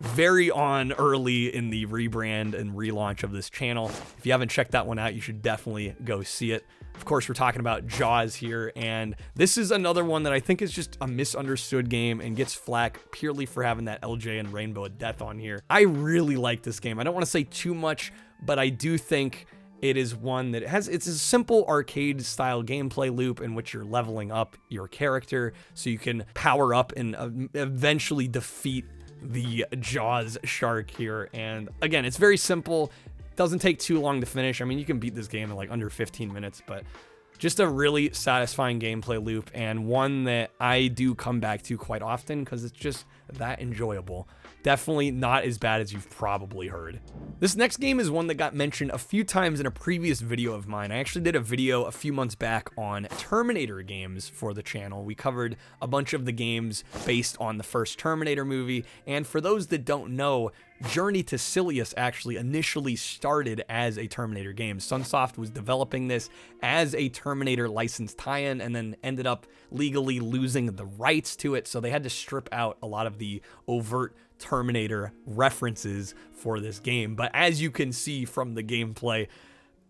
very early in the rebrand and relaunch of this channel. If you haven't checked that one out, you should definitely go see it. Of course, we're talking about Jaws here, and this is another one that I think is just a misunderstood game and gets flack purely for having that LJ and Rainbow of Death on here. I really like this game. I don't want to say too much, but I do think it is one that it's a simple arcade style gameplay loop in which you're leveling up your character so you can power up and eventually defeat the Jaws shark here. And again, it's very simple. Doesn't take too long to finish. I mean, you can beat this game in like under 15 minutes, but just a really satisfying gameplay loop and one that I do come back to quite often because it's just that enjoyable. Definitely not as bad as you've probably heard. This next game is one that got mentioned a few times in a previous video of mine. I actually did a video a few months back on Terminator games for the channel. We covered a bunch of the games based on the first Terminator movie, and for those that don't know, Journey to Silius actually initially started as a Terminator game. Sunsoft was developing this as a Terminator licensed tie-in and then ended up legally losing the rights to it, so they had to strip out a lot of the overt Terminator references for this game. But as you can see from the gameplay,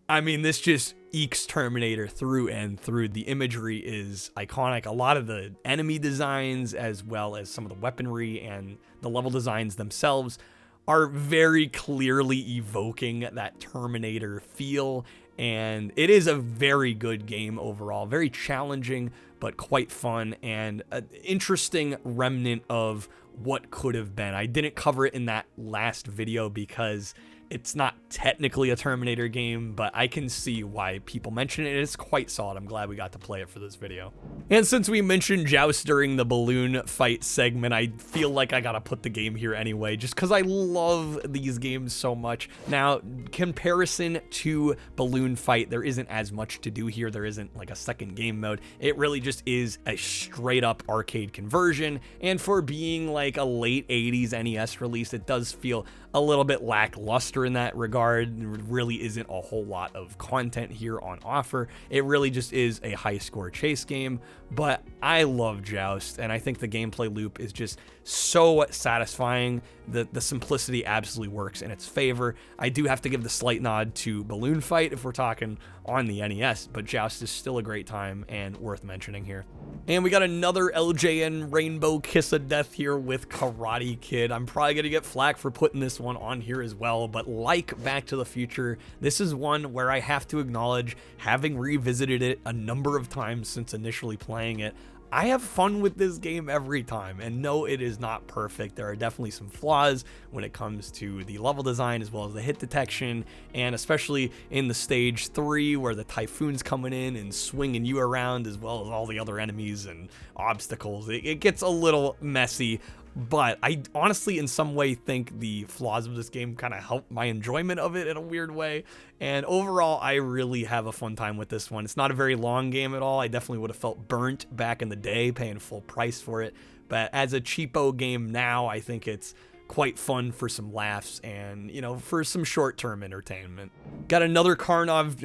I mean, this just ekes Terminator through and through. The imagery is iconic. A lot of the enemy designs, as well as some of the weaponry and the level designs themselves, are very clearly evoking that Terminator feel, and it is a very good game overall. Very challenging, but quite fun, and an interesting remnant of what could have been. I didn't cover it in that last video because it's not technically a Terminator game, but I can see why people mention it. It's quite solid. I'm glad we got to play it for this video. And since we mentioned Joust during the balloon fight segment, I feel like I gotta put the game here anyway, just because I love these games so much. Now, comparison to Balloon Fight, there isn't as much to do here. There isn't like a second game mode. It really just is a straight up arcade conversion. And for being like a late 80s NES release, it does feel a little bit lackluster in that regard. There really isn't a whole lot of content here on offer. It really just is a high score chase game, but I love Joust, and I think the gameplay loop is just so satisfying. The simplicity absolutely works in its favor. I do have to give the slight nod to Balloon Fight if we're talking on the NES, but Joust is still a great time and worth mentioning here. And we got another LJN Rainbow Kiss of Death here with Karate Kid. I'm probably gonna get flack for putting this one on here as well, but like Back to the Future, this is one where I have to acknowledge, having revisited it a number of times since initially playing it, I have fun with this game every time, and no, it is not perfect. There are definitely some flaws when it comes to the level design as well as the hit detection, and especially in the stage 3 where the typhoon's coming in and swinging you around as well as all the other enemies and obstacles. It gets a little messy, but I honestly in some way think the flaws of this game kind of help my enjoyment of it in a weird way. And overall, I really have a fun time with this one. It's not a very long game at all. I definitely would have felt burnt back in the day paying full price for it. But as a cheapo game now, I think it's quite fun for some laughs and, you know, for some short-term entertainment. Got another Karnov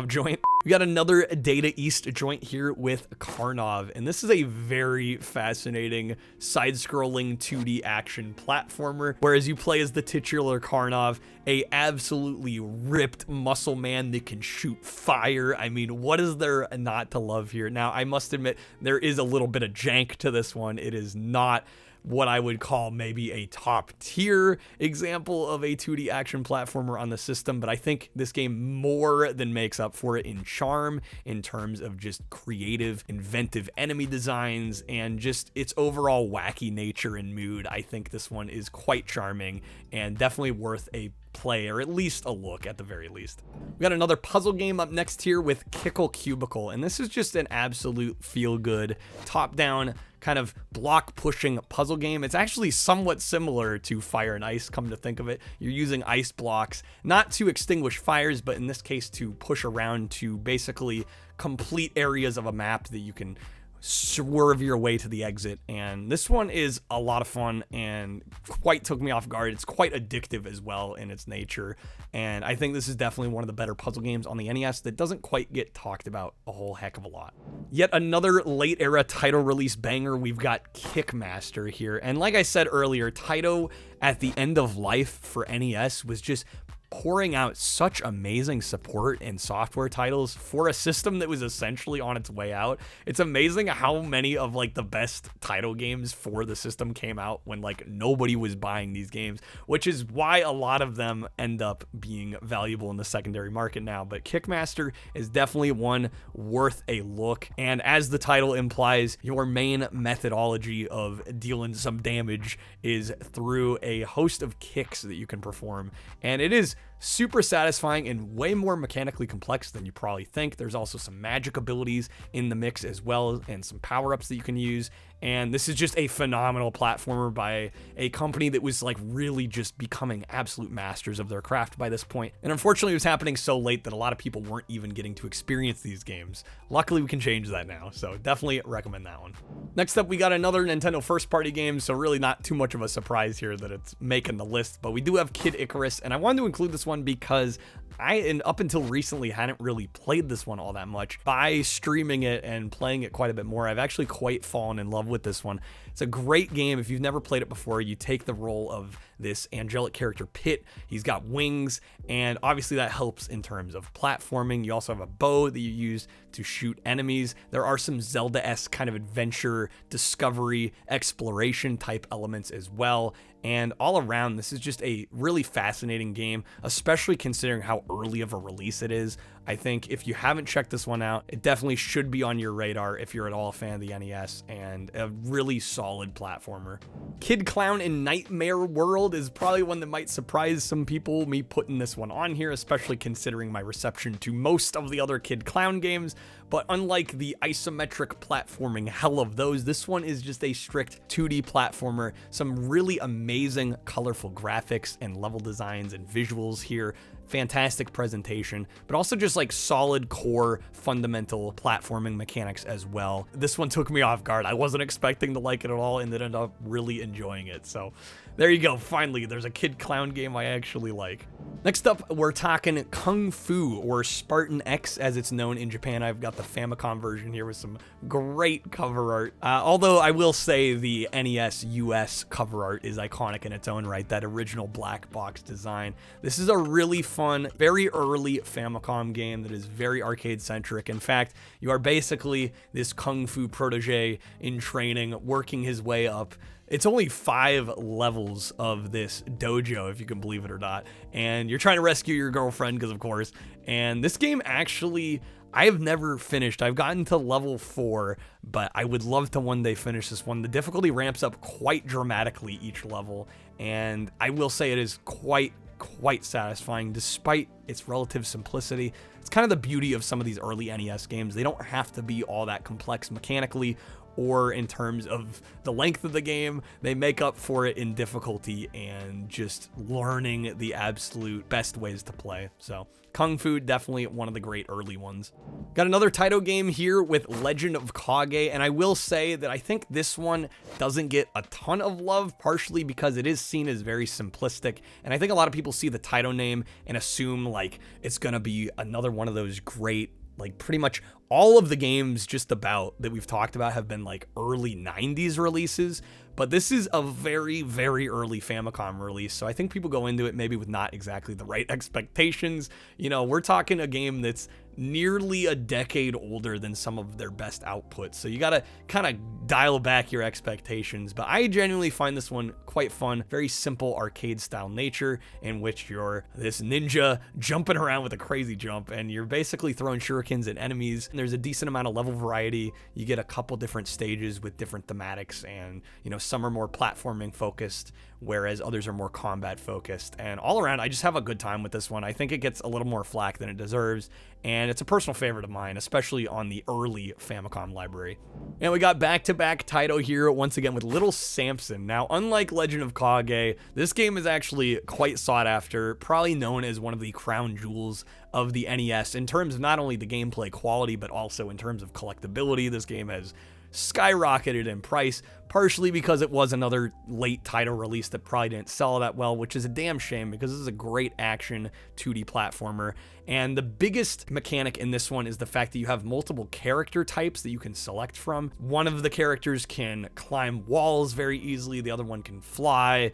joint. We got another Data East joint here with Karnov, and this is a very fascinating side-scrolling 2D action platformer, whereas you play as the titular Karnov, a absolutely ripped muscle man that can shoot fire. I mean, what is there not to love here? Now, I must admit, there is a little bit of jank to this one. It is not what I would call maybe a top tier example of a 2D action platformer on the system, but I think this game more than makes up for it in charm, in terms of just creative, inventive enemy designs, and just its overall wacky nature and mood. I think this one is quite charming and definitely worth a play, or at least a look at the very least. We got another puzzle game up next here with Kickle Cubicle, and this is just an absolute feel-good, top-down, kind of block-pushing puzzle game. It's actually somewhat similar to Fire and Ice, come to think of it. You're using ice blocks, not to extinguish fires, but in this case to push around to basically complete areas of a map that you can swerve your way to the exit. And this one is a lot of fun and quite took me off guard. It's quite addictive as well in its nature, and I think this is definitely one of the better puzzle games on the NES that doesn't quite get talked about a whole heck of a lot. Yet another late era Taito release banger, we've got Kickmaster here, and like I said earlier, Taito at the end of life for NES was just pouring out such amazing support and software titles for a system that was essentially on its way out. It's amazing how many of like the best title games for the system came out when like nobody was buying these games, which is why a lot of them end up being valuable in the secondary market now. But Kickmaster is definitely one worth a look, and as the title implies, your main methodology of dealing some damage is through a host of kicks that you can perform, and it is super satisfying and way more mechanically complex than you probably think. There's also some magic abilities in the mix as well, and some power-ups that you can use. And this is just a phenomenal platformer by a company that was like really just becoming absolute masters of their craft by this point. And unfortunately, it was happening so late that a lot of people weren't even getting to experience these games. Luckily, we can change that now, so definitely recommend that one. Next up, we got another Nintendo first-party game, so really not too much of a surprise here that it's making the list, but we do have Kid Icarus, and I wanted to include this one because up until recently, hadn't really played this one all that much. By streaming it and playing it quite a bit more, I've actually quite fallen in love with this one. It's a great game. If you've never played it before, you take the role of this angelic character, Pit. He's got wings, and obviously that helps in terms of platforming. You also have a bow that you use to shoot enemies. There are some Zelda-esque kind of adventure, discovery, exploration type elements as well. And all around, this is just a really fascinating game, especially considering how early of a release it is. I think if you haven't checked this one out, it definitely should be on your radar if you're at all a fan of the NES, and a really solid platformer. Kid Clown in Nightmare World is probably one that might surprise some people, me putting this one on here, especially considering my reception to most of the other Kid Clown games. But unlike the isometric platforming hell of those, this one is just a strict 2D platformer. Some really amazing colorful graphics and level designs and visuals here. Fantastic presentation, but also just like solid core fundamental platforming mechanics as well. This one took me off guard. I wasn't expecting to like it at all, and ended up really enjoying it. So there you go. Finally, there's a Kid Clown game I actually like. Next up, we're talking Kung Fu, or Spartan X as it's known in Japan. I've got the Famicom version here with some great cover art. Although I will say the NES US cover art is iconic in its own right, that original black box design. This is a really fun, very early Famicom game that is very arcade-centric. In fact, you are basically this Kung Fu protege in training, working his way up. It's only 5 levels of this dojo, if you can believe it or not, and you're trying to rescue your girlfriend, because of course. And this game actually, I have never finished. I've gotten to level 4, but I would love to one day finish this one. The difficulty ramps up quite dramatically each level, and I will say it is quite satisfying despite its relative simplicity. It's kind of the beauty of some of these early NES games. They don't have to be all that complex mechanically or in terms of the length of the game. They make up for it in difficulty and just learning the absolute best ways to play. So Kung Fu, definitely one of the great early ones. Got another Taito game here with Legend of Kage, and I will say that I think this one doesn't get a ton of love, partially because it is seen as very simplistic, and I think a lot of people see the Taito name and assume like it's gonna be another one of those great, like pretty much all of the games just about that we've talked about have been like early 90s releases, but this is a very, very early Famicom release, so I think people go into it maybe with not exactly the right expectations. You know, we're talking a game that's nearly a decade older than some of their best outputs. So you gotta kind of dial back your expectations. But I genuinely find this one quite fun. Very simple arcade style nature in which you're this ninja jumping around with a crazy jump, and you're basically throwing shurikens at enemies. And there's a decent amount of level variety. You get a couple different stages with different thematics, and some are more platforming focused, whereas others are more combat focused. And all around, I just have a good time with this one. I think it gets a little more flack than it deserves, and it's a personal favorite of mine, especially on the early Famicom library. And we got back-to-back Taito here once again with Little Samson. Now, unlike Legend of Kage, this game is actually quite sought after, probably known as one of the crown jewels of the NES in terms of not only the gameplay quality, but also in terms of collectability. This game has skyrocketed in price, partially because it was another late title release that probably didn't sell that well, which is a damn shame because this is a great action 2D platformer. And the biggest mechanic in this one is the fact that you have multiple character types that you can select from. One of the characters can climb walls very easily, the other one can fly.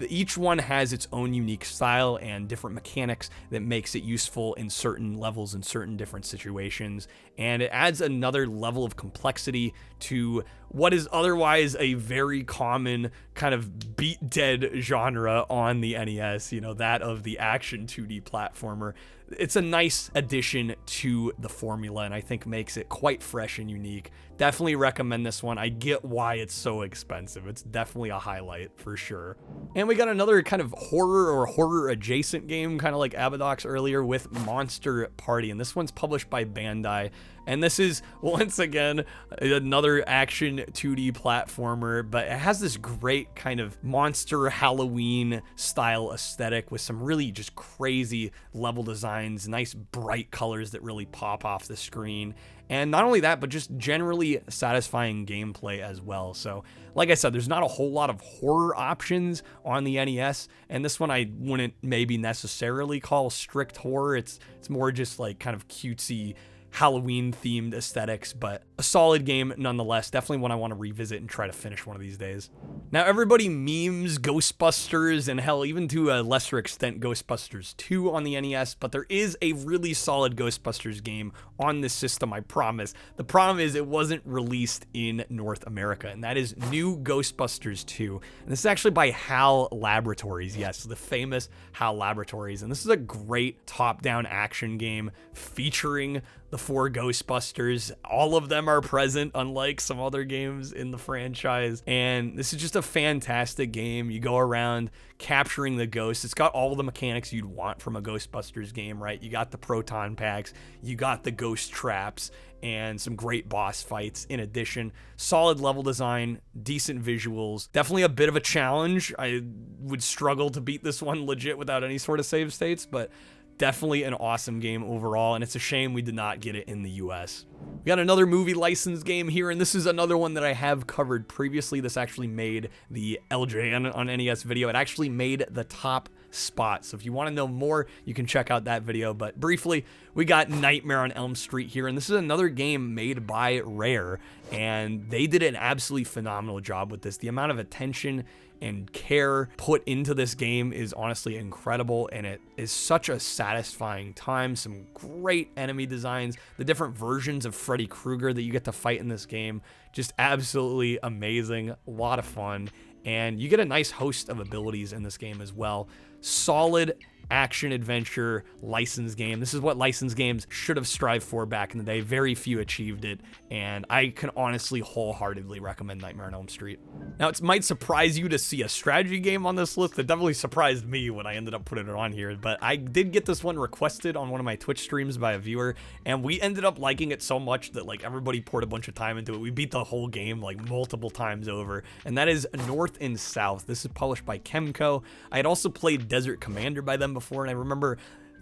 Each one has its own unique style and different mechanics that makes it useful in certain levels in certain different situations, and it adds another level of complexity to what is otherwise a very common kind of beat dead genre on the NES, that of the action 2D platformer. It's a nice addition to the formula, and I think makes it quite fresh and unique. Definitely recommend this one. I get why it's so expensive. It's definitely a highlight for sure. And we got another kind of horror or horror adjacent game, kind of like Abadox earlier, with Monster Party, and this one's published by Bandai. And this is, once again, another action 2D platformer, but it has this great kind of monster Halloween style aesthetic with some really just crazy level designs, nice bright colors that really pop off the screen. And not only that, but just generally satisfying gameplay as well. So, like I said, there's not a whole lot of horror options on the NES, and this one I wouldn't maybe necessarily call strict horror. It's more just like kind of cutesy Halloween themed aesthetics, but a solid game nonetheless. Definitely one I want to revisit and try to finish one of these days. Now, everybody memes Ghostbusters, and hell, even to a lesser extent Ghostbusters 2 on the NES, but there is a really solid Ghostbusters game on this system, I promise. The problem is it wasn't released in North America, and that is New Ghostbusters 2. And this is actually by HAL Laboratories, yes, the famous HAL Laboratories. And this is a great top-down action game featuring the 4 Ghostbusters. All of them are present, unlike some other games in the franchise. And this is just a fantastic game. You go around capturing the ghosts. It's got all the mechanics you'd want from a Ghostbusters game, right? You got the proton packs, you got the ghost traps, and some great boss fights in addition. Solid level design, decent visuals. Definitely a bit of a challenge. I would struggle to beat this one legit without any sort of save states, but definitely an awesome game overall, and it's a shame we did not get it in the US. We got another movie license game here, and this is another one that I have covered previously. This actually made the LJN on NES video. It actually made the top spot. So if you want to know more, you can check out that video. But briefly, we got Nightmare on Elm Street here, and this is another game made by Rare, and they did an absolutely phenomenal job with this. The amount of attention and care put into this game is honestly incredible, and it is such a satisfying time. Some great enemy designs, the different versions of Freddy Krueger that you get to fight in this game, just absolutely amazing, a lot of fun, and you get a nice host of abilities in this game as well. Solid action adventure license game. This is what license games should have strived for back in the day. Very few achieved it, and I can honestly wholeheartedly recommend Nightmare on Elm Street. Now, it might surprise you to see a strategy game on this list. It definitely surprised me when I ended up putting it on here, but I did get this one requested on one of my Twitch streams by a viewer, and we ended up liking it so much that like everybody poured a bunch of time into it. We beat the whole game like multiple times over, and that is North and South. This is published by Kemco. I had also played Desert Commander by them before, and I remember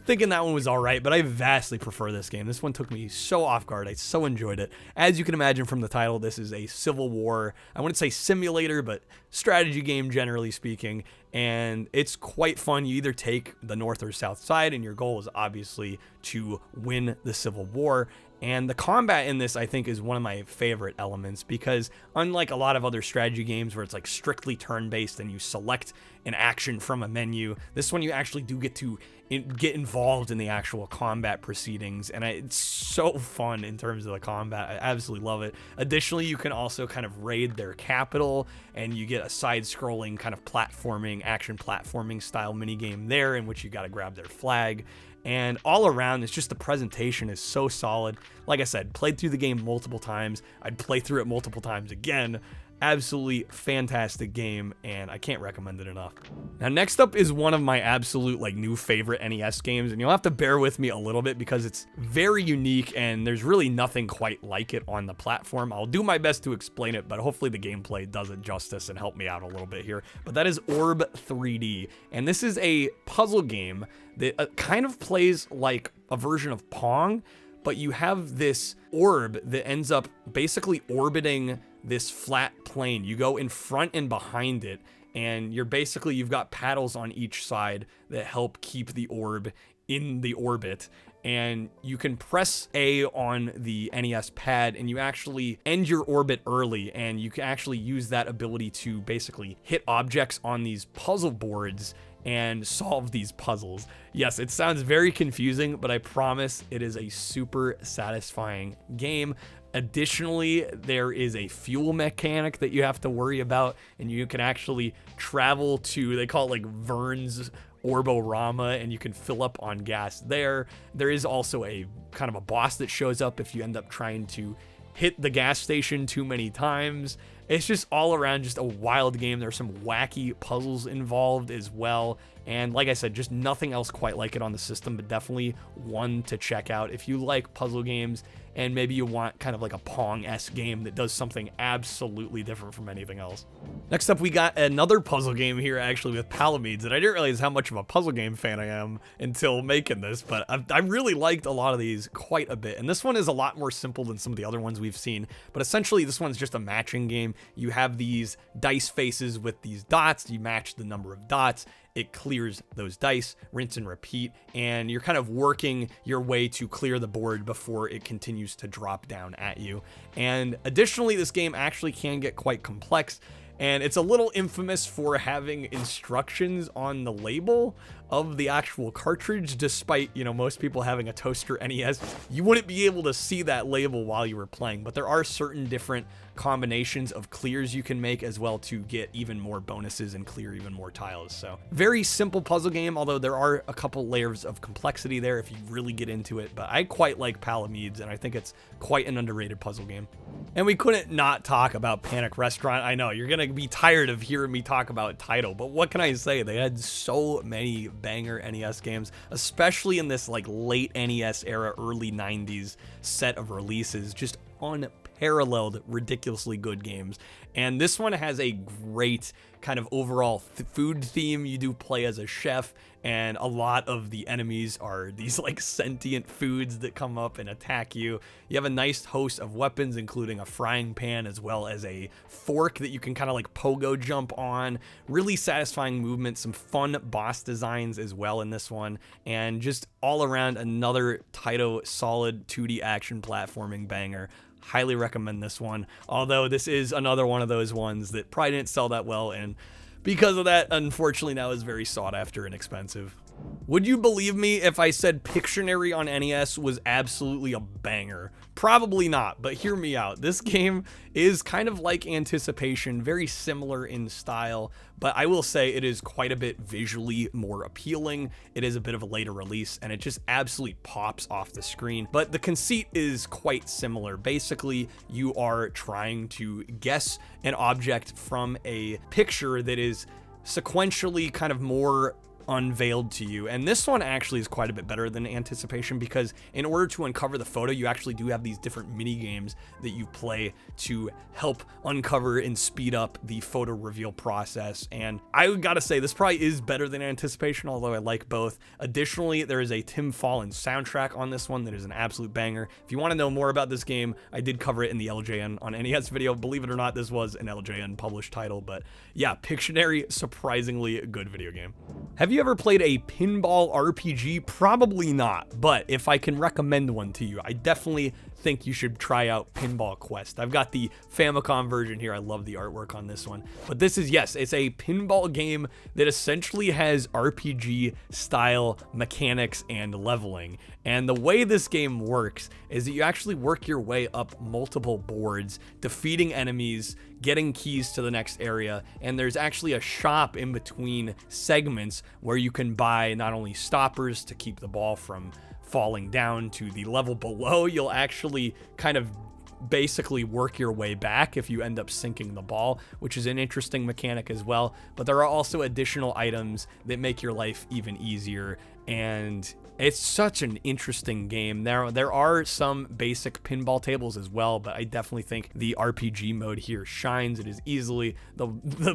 thinking that one was all right, but I vastly prefer this game. This one took me so off guard. I so enjoyed it. As you can imagine from the title, this is a Civil War, I wouldn't say simulator, but strategy game generally speaking, and it's quite fun. You either take the north or south side, and your goal is obviously to win the Civil War, And the combat in this, I think, is one of my favorite elements because unlike a lot of other strategy games where it's like strictly turn-based and you select an action from a menu, this one you actually do get to get involved in the actual combat proceedings, and it's so fun in terms of the combat. I absolutely love it. Additionally, you can also kind of raid their capital, and you get a side-scrolling kind of platforming, action platforming style minigame there in which you got to grab their flag. And all around, it's just the presentation is so solid. Like I said, played through the game multiple times. I'd play through it multiple times again. Absolutely fantastic game, and I can't recommend it enough. Now, next up is one of my absolute new favorite NES games, and you'll have to bear with me a little bit because it's very unique and there's really nothing quite like it on the platform. I'll do my best to explain it, but hopefully the gameplay does it justice and help me out a little bit here. But that is Orb 3D, and this is a puzzle game that kind of plays like a version of Pong, but you have this orb that ends up basically orbiting this flat plane. You go in front and behind it, and you've got paddles on each side that help keep the orb in the orbit. And you can press A on the NES pad and you actually end your orbit early, and you can actually use that ability to basically hit objects on these puzzle boards and solve these puzzles. Yes, it sounds very confusing, but I promise it is a super satisfying game. Additionally, there is a fuel mechanic that you have to worry about, and you can actually travel to, they call it Vern's Orborama, and you can fill up on gas there. There is also a kind of a boss that shows up if you end up trying to hit the gas station too many times. It's just all around just a wild game. There's some wacky puzzles involved as well. And like I said, just nothing else quite like it on the system, but definitely one to check out if you like puzzle games and maybe you want kind of like a Pong-esque game that does something absolutely different from anything else. Next up, we got another puzzle game here actually with Palamedes, and I didn't realize how much of a puzzle game fan I am until making this, but I really liked a lot of these quite a bit. And this one is a lot more simple than some of the other ones we've seen, but essentially this one's just a matching game. You have these dice faces with these dots, you match the number of dots, it clears those dice, rinse and repeat, and you're kind of working your way to clear the board before it continues to drop down at you. And additionally, this game actually can get quite complex, and it's a little infamous for having instructions on the label of the actual cartridge. Despite, most people having a toaster NES, you wouldn't be able to see that label while you were playing, but there are certain different combinations of clears you can make as well to get even more bonuses and clear even more tiles. So very simple puzzle game, although there are a couple layers of complexity there if you really get into it. But I quite like Palamedes, and I think it's quite an underrated puzzle game. And we couldn't not talk about Panic Restaurant. I know you're gonna be tired of hearing me talk about title, but what can I say? They had so many banger NES games, especially in this late NES era, early 90s set of releases. Just unparalleled, ridiculously good games. And this one has a great kind of overall food theme. You do play as a chef, and a lot of the enemies are these sentient foods that come up and attack you. You have a nice host of weapons, including a frying pan as well as a fork that you can kind of pogo jump on. Really satisfying movement, some fun boss designs as well in this one, and just all around another Taito solid 2D action platforming banger. Highly recommend this one, although this is another one of those ones that probably didn't sell that well, and because of that, unfortunately now is very sought after and expensive. Would you believe me if I said Pictionary on NES was absolutely a banger? Probably not, but hear me out. This game is kind of like Anticipation, very similar in style, but I will say it is quite a bit visually more appealing. It is a bit of a later release, and it just absolutely pops off the screen. But the conceit is quite similar. Basically, you are trying to guess an object from a picture that is sequentially kind of more unveiled to you. And this one actually is quite a bit better than Anticipation, because in order to uncover the photo, you actually do have these different mini games that you play to help uncover and speed up the photo reveal process. And I gotta say, this probably is better than Anticipation, although I like both. Additionally, there is a Tim Fallon soundtrack on this one that is an absolute banger. If you want to know more about this game, I did cover it in the LJN on NES video. Believe it or not, this was an LJN published title, but yeah, Pictionary, surprisingly good video game. Have you you ever played a pinball RPG? Probably not, but if I can recommend one to you, I definitely think you should try out Pinball Quest. I've got the Famicom version here. I love the artwork on this one. But this is, yes, it's a pinball game that essentially has RPG style mechanics and leveling. And the way this game works is that you actually work your way up multiple boards, defeating enemies, getting keys to the next area, and there's actually a shop in between segments where you can buy not only stoppers to keep the ball from falling down to the level below, you'll actually kind of basically work your way back if you end up sinking the ball, which is an interesting mechanic as well. But there are also additional items that make your life even easier, and it's such an interesting game. There are some basic pinball tables as well, but I definitely think the RPG mode here shines. It is easily the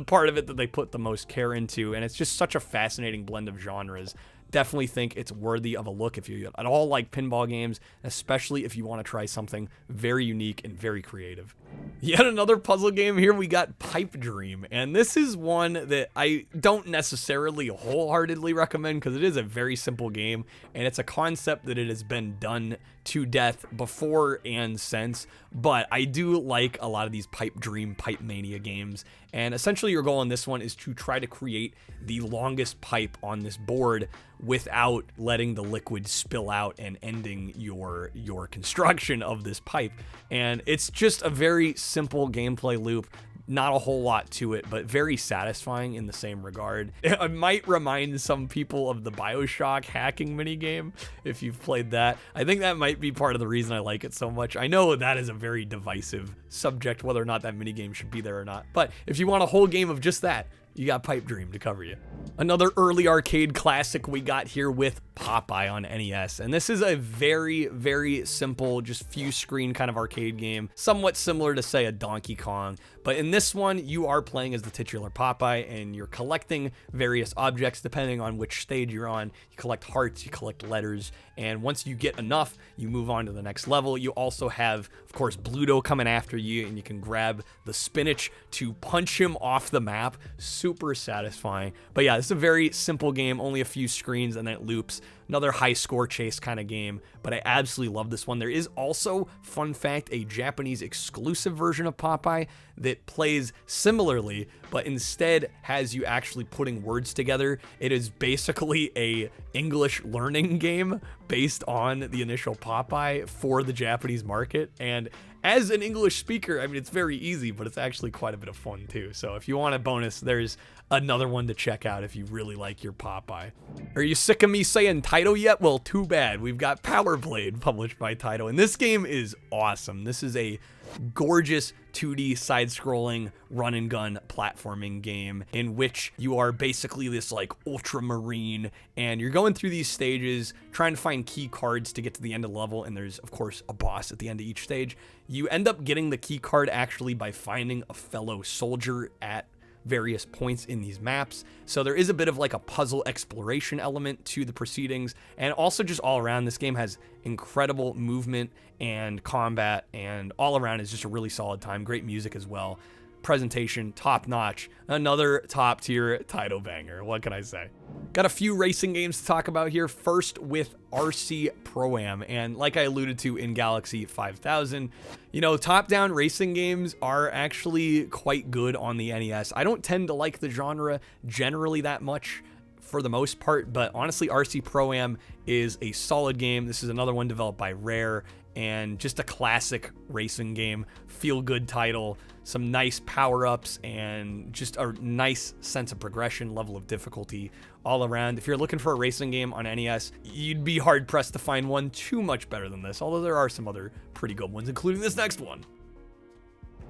part of it that they put the most care into, and it's just such a fascinating blend of genres. Definitely think it's worthy of a look if you at all like pinball games, especially if you want to try something very unique and very creative. Yet another puzzle game here, we got Pipe Dream, and this is one that I don't necessarily wholeheartedly recommend because it is a very simple game, and it's a concept that it has been done to death before and since, but I do like a lot of these Pipe Dream, Pipe Mania games, and essentially your goal in this one is to try to create the longest pipe on this board without letting the liquid spill out and ending your construction of this pipe. And it's just a very simple gameplay loop. Not a whole lot to it, but very satisfying in the same regard. It might remind some people of the BioShock hacking minigame, if you've played that. I think that might be part of the reason I like it so much. I know that is a very divisive subject, whether or not that minigame should be there or not. But if you want a whole game of just that, you got Pipe Dream to cover you. Another early arcade classic we got here with Popeye on NES. And this is a very, very simple, just few screen kind of arcade game, somewhat similar to, say, a Donkey Kong. But in this one, you are playing as the titular Popeye, and you're collecting various objects depending on which stage you're on. You collect hearts, you collect letters, and once you get enough, you move on to the next level. You also have, of course, Bluto coming after you, and you can grab the spinach to punch him off the map. Super satisfying. But yeah, this is a very simple game, only a few screens, and then it loops. Another high score chase kind of game, but I absolutely love this one. There is also, fun fact, a Japanese exclusive version of Popeye that plays similarly, but instead has you actually putting words together. It is basically a English learning game based on the initial Popeye for the Japanese market, and as an English speaker, I mean, it's very easy, but it's actually quite a bit of fun too. So if you want a bonus, there's another one to check out if you really like your Popeye. Are you sick of me saying Taito yet? Well, too bad. We've got Power Blade published by Taito, and this game is awesome. This is a gorgeous 2D side-scrolling run-and-gun platforming game in which you are basically this like ultramarine, and you're going through these stages trying to find key cards to get to the end of the level, and there's of course a boss at the end of each stage. You end up getting the key card actually by finding a fellow soldier at various points in these maps. So there is a bit of like a puzzle exploration element to the proceedings, and also just all around this game has incredible movement and combat, and all around is just a really solid time. Great music as well. Presentation top notch. Another top tier Taito banger. What can I say? Got a few racing games to talk about here. First with RC Pro-Am, and like I alluded to in Galaxy 5000, you know, top-down racing games are actually quite good on the NES. I don't tend to like the genre generally that much for the most part, but honestly, RC Pro-Am is a solid game. This is another one developed by Rare, and just a classic racing game, feel-good title, some nice power-ups, and just a nice sense of progression, level of difficulty all around. If you're looking for a racing game on NES, you'd be hard-pressed to find one too much better than this, although there are some other pretty good ones, including this next one.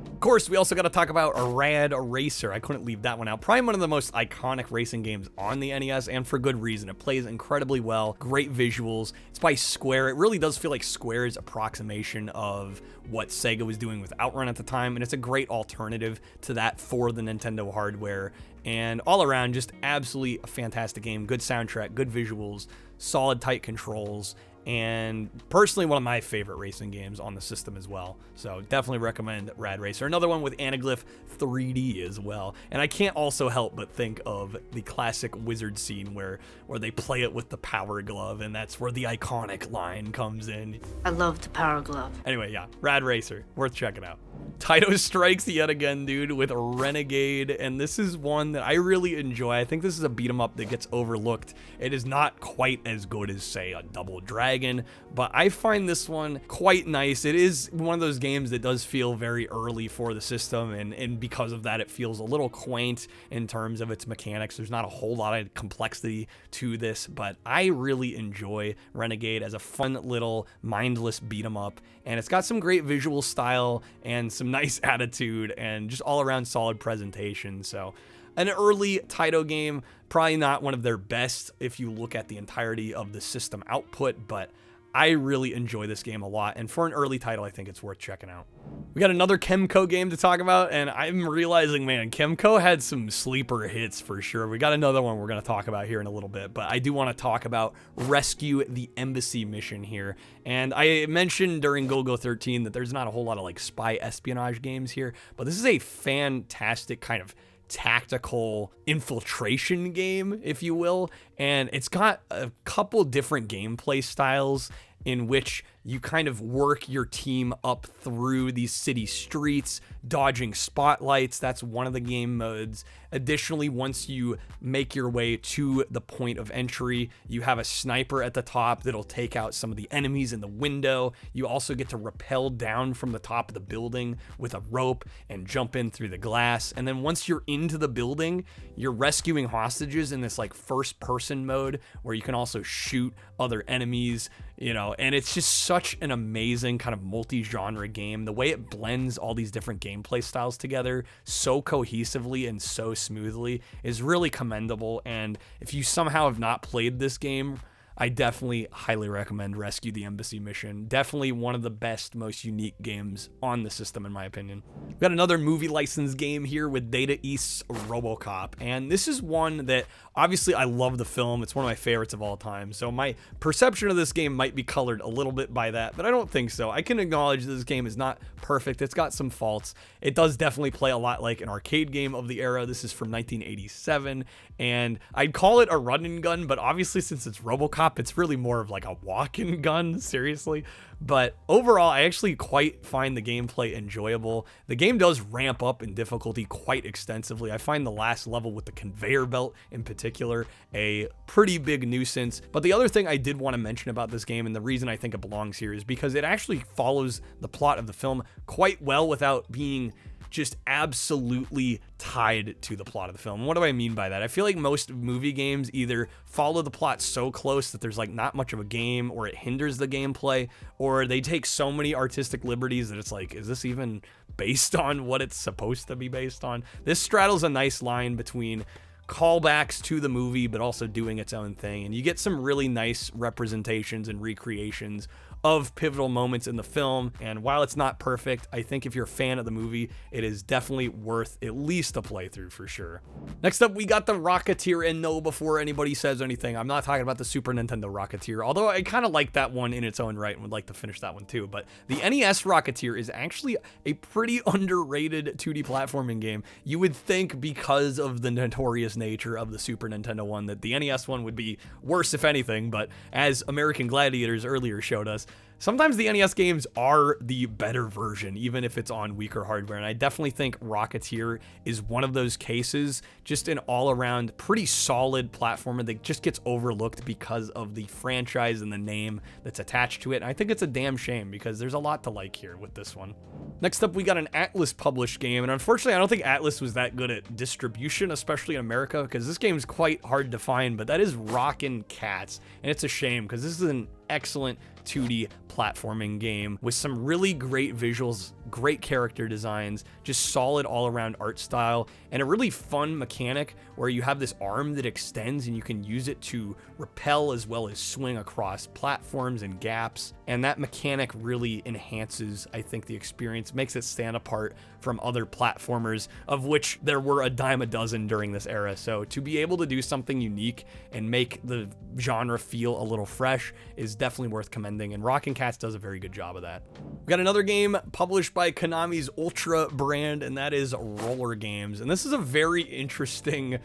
Of course, we also got to talk about Rad Racer. I couldn't leave that one out. Probably one of the most iconic racing games on the NES, and for good reason. It plays incredibly well, great visuals. It's by Square. It really does feel like Square's approximation of what Sega was doing with Outrun at the time, and it's a great alternative to that for the Nintendo hardware. And all around, just absolutely a fantastic game. Good soundtrack, good visuals, solid tight controls, and personally one of my favorite racing games on the system as well. So definitely recommend Rad Racer. Another one with Anaglyph 3D as well. And I can't also help but think of the classic Wizard scene where they play it with the Power Glove, and that's where the iconic line comes in. I love the Power Glove. Anyway, yeah, Rad Racer, worth checking out. Taito strikes yet again, dude, with Renegade, and this is one that I really enjoy. I think this is a beat 'em up that gets overlooked. It is not quite as good as, say, a Double Dragon, but I find this one quite nice. It is one of those games that does feel very early for the system, and because of that, it feels a little quaint in terms of its mechanics. There's not a whole lot of complexity to this, but I really enjoy Renegade as a fun little mindless beat 'em up, and it's got some great visual style and some nice attitude and just all around solid presentation. So an early Taito game, probably not one of their best if you look at the entirety of the system output, but I really enjoy this game a lot, and for an early title, I think it's worth checking out. We got another Kemco game to talk about, and I'm realizing, man, Kemco had some sleeper hits for sure. We got another one we're going to talk about here in a little bit, but I do want to talk about Rescue the Embassy mission here. And I mentioned during Golgo 13 that there's not a whole lot of like spy espionage games here, but this is a fantastic kind of tactical infiltration game, if you will, and it's got a couple different gameplay styles in which you kind of work your team up through these city streets, dodging spotlights. That's one of the game modes. Additionally, once you make your way to the point of entry, you have a sniper at the top that'll take out some of the enemies in the window. You also get to rappel down from the top of the building with a rope and jump in through the glass. And then once you're into the building, you're rescuing hostages in this like first person mode where you can also shoot other enemies, you know, and it's just such an amazing kind of multi-genre game. The way it blends all these different gameplay styles together so cohesively and so smoothly is really commendable. And if you somehow have not played this game, I definitely highly recommend Rescue the Embassy mission. Definitely one of the best, most unique games on the system, in my opinion. We've got another movie license game here with Data East's RoboCop, and this is one that, obviously, I love the film. It's one of my favorites of all time, so my perception of this game might be colored a little bit by that, but I don't think so. I can acknowledge that this game is not perfect. It's got some faults. It does definitely play a lot like an arcade game of the era. This is from 1987, and I'd call it a run and gun, but obviously, since it's RoboCop, it's really more of like a walk-in gun, seriously. But overall, I actually quite find the gameplay enjoyable. The game does ramp up in difficulty quite extensively. I find the last level with the conveyor belt in particular a pretty big nuisance. But the other thing I did want to mention about this game, and the reason I think it belongs here, is because it actually follows the plot of the film quite well without being just absolutely tied to the plot of the film. What do I mean by that? I feel like most movie games either follow the plot so close that there's like not much of a game, or it hinders the gameplay, or they take so many artistic liberties that it's like, is this even based on what it's supposed to be based on? This straddles a nice line between callbacks to the movie but also doing its own thing, and you get some really nice representations and recreations of pivotal moments in the film. And while it's not perfect, I think if you're a fan of the movie, it is definitely worth at least a playthrough for sure. Next up, we got the Rocketeer, and no, before anybody says anything, I'm not talking about the Super Nintendo Rocketeer, although I kind of like that one in its own right and would like to finish that one too. But the NES Rocketeer is actually a pretty underrated 2D platforming game. You would think, because of the notorious nature of the Super Nintendo one, that the NES one would be worse, if anything, but as American Gladiators earlier showed us, sometimes the NES games are the better version, even if it's on weaker hardware. And I definitely think Rocketeer is one of those cases, just an all-around pretty solid platformer that just gets overlooked because of the franchise and the name that's attached to it. And I think it's a damn shame, because there's a lot to like here with this one. Next up, we got an Atlas published game. And unfortunately, I don't think Atlas was that good at distribution, especially in America, because this game is quite hard to find, but that is Rockin' Cats. And it's a shame, because this is an excellent 2D platforming game with some really great visuals, great character designs, just solid all-around art style, and a really fun mechanic where you have this arm that extends and you can use it to rappel as well as swing across platforms and gaps. And that mechanic really enhances, I think, the experience, makes it stand apart from other platformers, of which there were a dime a dozen during this era. So to be able to do something unique and make the genre feel a little fresh is is definitely worth commending, and Rockin' Cats does a very good job of that. We got another game published by Konami's Ultra brand, and that is Roller Games. And this is a very interesting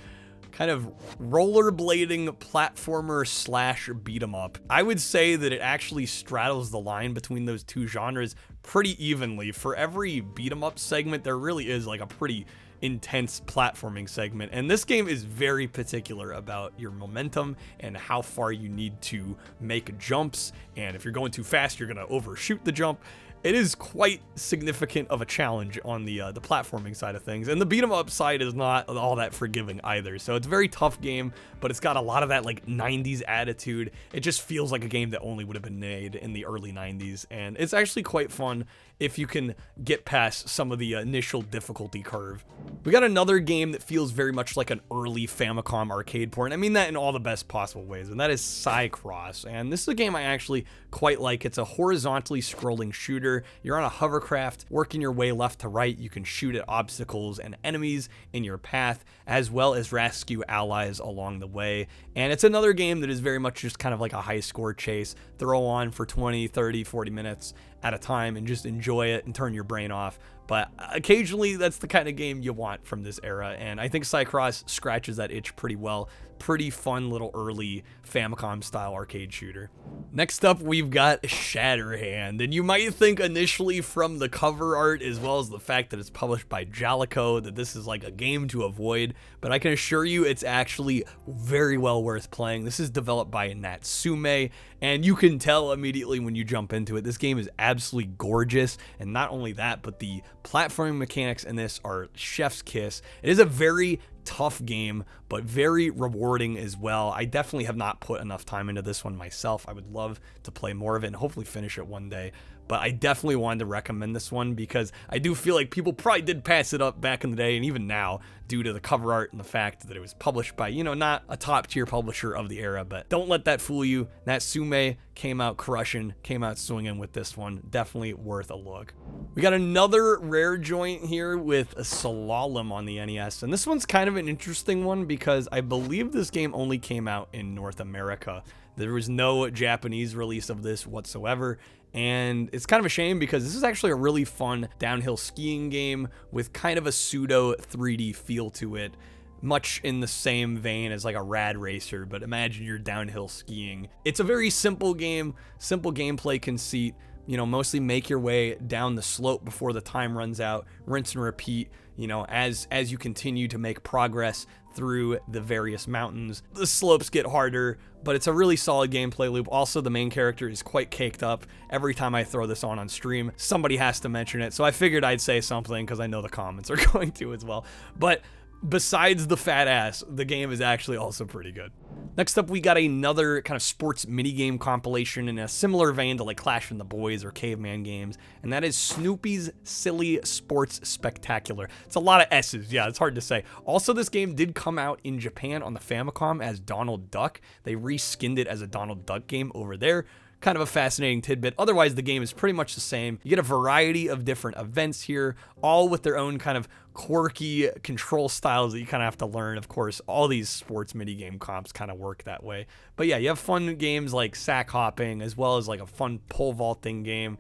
kind of rollerblading platformer slash beat 'em up. I would say that it actually straddles the line between those two genres pretty evenly. For every beat 'em up segment, there really is like a pretty intense platforming segment, and this game is very particular about your momentum and how far you need to make jumps, and if you're going too fast, you're gonna overshoot the jump. It is quite significant of a challenge on the platforming side of things, and the beat 'em up side is not all that forgiving either. So it's a very tough game, but it's got a lot of that like 90s attitude. It just feels like a game that only would have been made in the early 90s, and it's actually quite fun if you can get past some of the initial difficulty curve. We got another game that feels very much like an early Famicom arcade port, and I mean that in all the best possible ways, and that is Cycross. And this is a game I actually quite like. It's a horizontally scrolling shooter. You're on a hovercraft, working your way left to right. You can shoot at obstacles and enemies in your path, as well as rescue allies along the way. And it's another game that is very much just kind of like a high score chase. Throw on for 20, 30, 40 minutes at a time and just enjoy it and turn your brain off. But occasionally that's the kind of game you want from this era, and I think Cycross scratches that itch pretty well. Pretty fun little early Famicom style arcade shooter. Next up, we've got Shatterhand, and you might think initially from the cover art as well as the fact that it's published by Jalico that this is like a game to avoid, but I can assure you it's actually very well worth playing. This is developed by Natsume, and you can tell immediately when you jump into it, this game is absolutely gorgeous, and not only that, but the platforming mechanics in this are chef's kiss. It is a very tough game, but very rewarding as well. I definitely have not put enough time into this one myself. I would love to play more of it and hopefully finish it one day. But I definitely wanted to recommend this one because I do feel like people probably did pass it up back in the day and even now due to the cover art and the fact that it was published by, you know, not a top tier publisher of the era. But don't let that fool you. Natsume came out crushing, came out swinging with this one. Definitely worth a look. We got another rare joint here with a Shalom on the NES. And this one's kind of an interesting one because I believe this game only came out in North America. There was no Japanese release of this whatsoever. And it's kind of a shame because this is actually a really fun downhill skiing game with kind of a pseudo 3D feel to it, much in the same vein as like a Rad Racer, but imagine you're downhill skiing. It's a very simple game, simple gameplay conceit. You know, mostly make your way down the slope before the time runs out, rinse and repeat, you know, as you continue to make progress through the various mountains. The slopes get harder, but it's a really solid gameplay loop. Also, the main character is quite caked up. Every time I throw this on stream, somebody has to mention it, so I figured I'd say something because I know the comments are going to as well. But besides the fat ass, the game is actually also pretty good. Next up, we got another kind of sports minigame compilation in a similar vein to like Clash of the Boys or Caveman Games, and that is Snoopy's Silly Sports Spectacular. It's a lot of S's, yeah, it's hard to say. Also, this game did come out in Japan on the Famicom as Donald Duck. They reskinned it as a Donald Duck game over there. Kind of a fascinating tidbit. Otherwise, the game is pretty much the same. You get a variety of different events here, all with their own kind of quirky control styles that you kind of have to learn. Of course, all these sports minigame comps kind of work that way. But yeah, you have fun games like sack hopping, as well as like a fun pole vaulting game.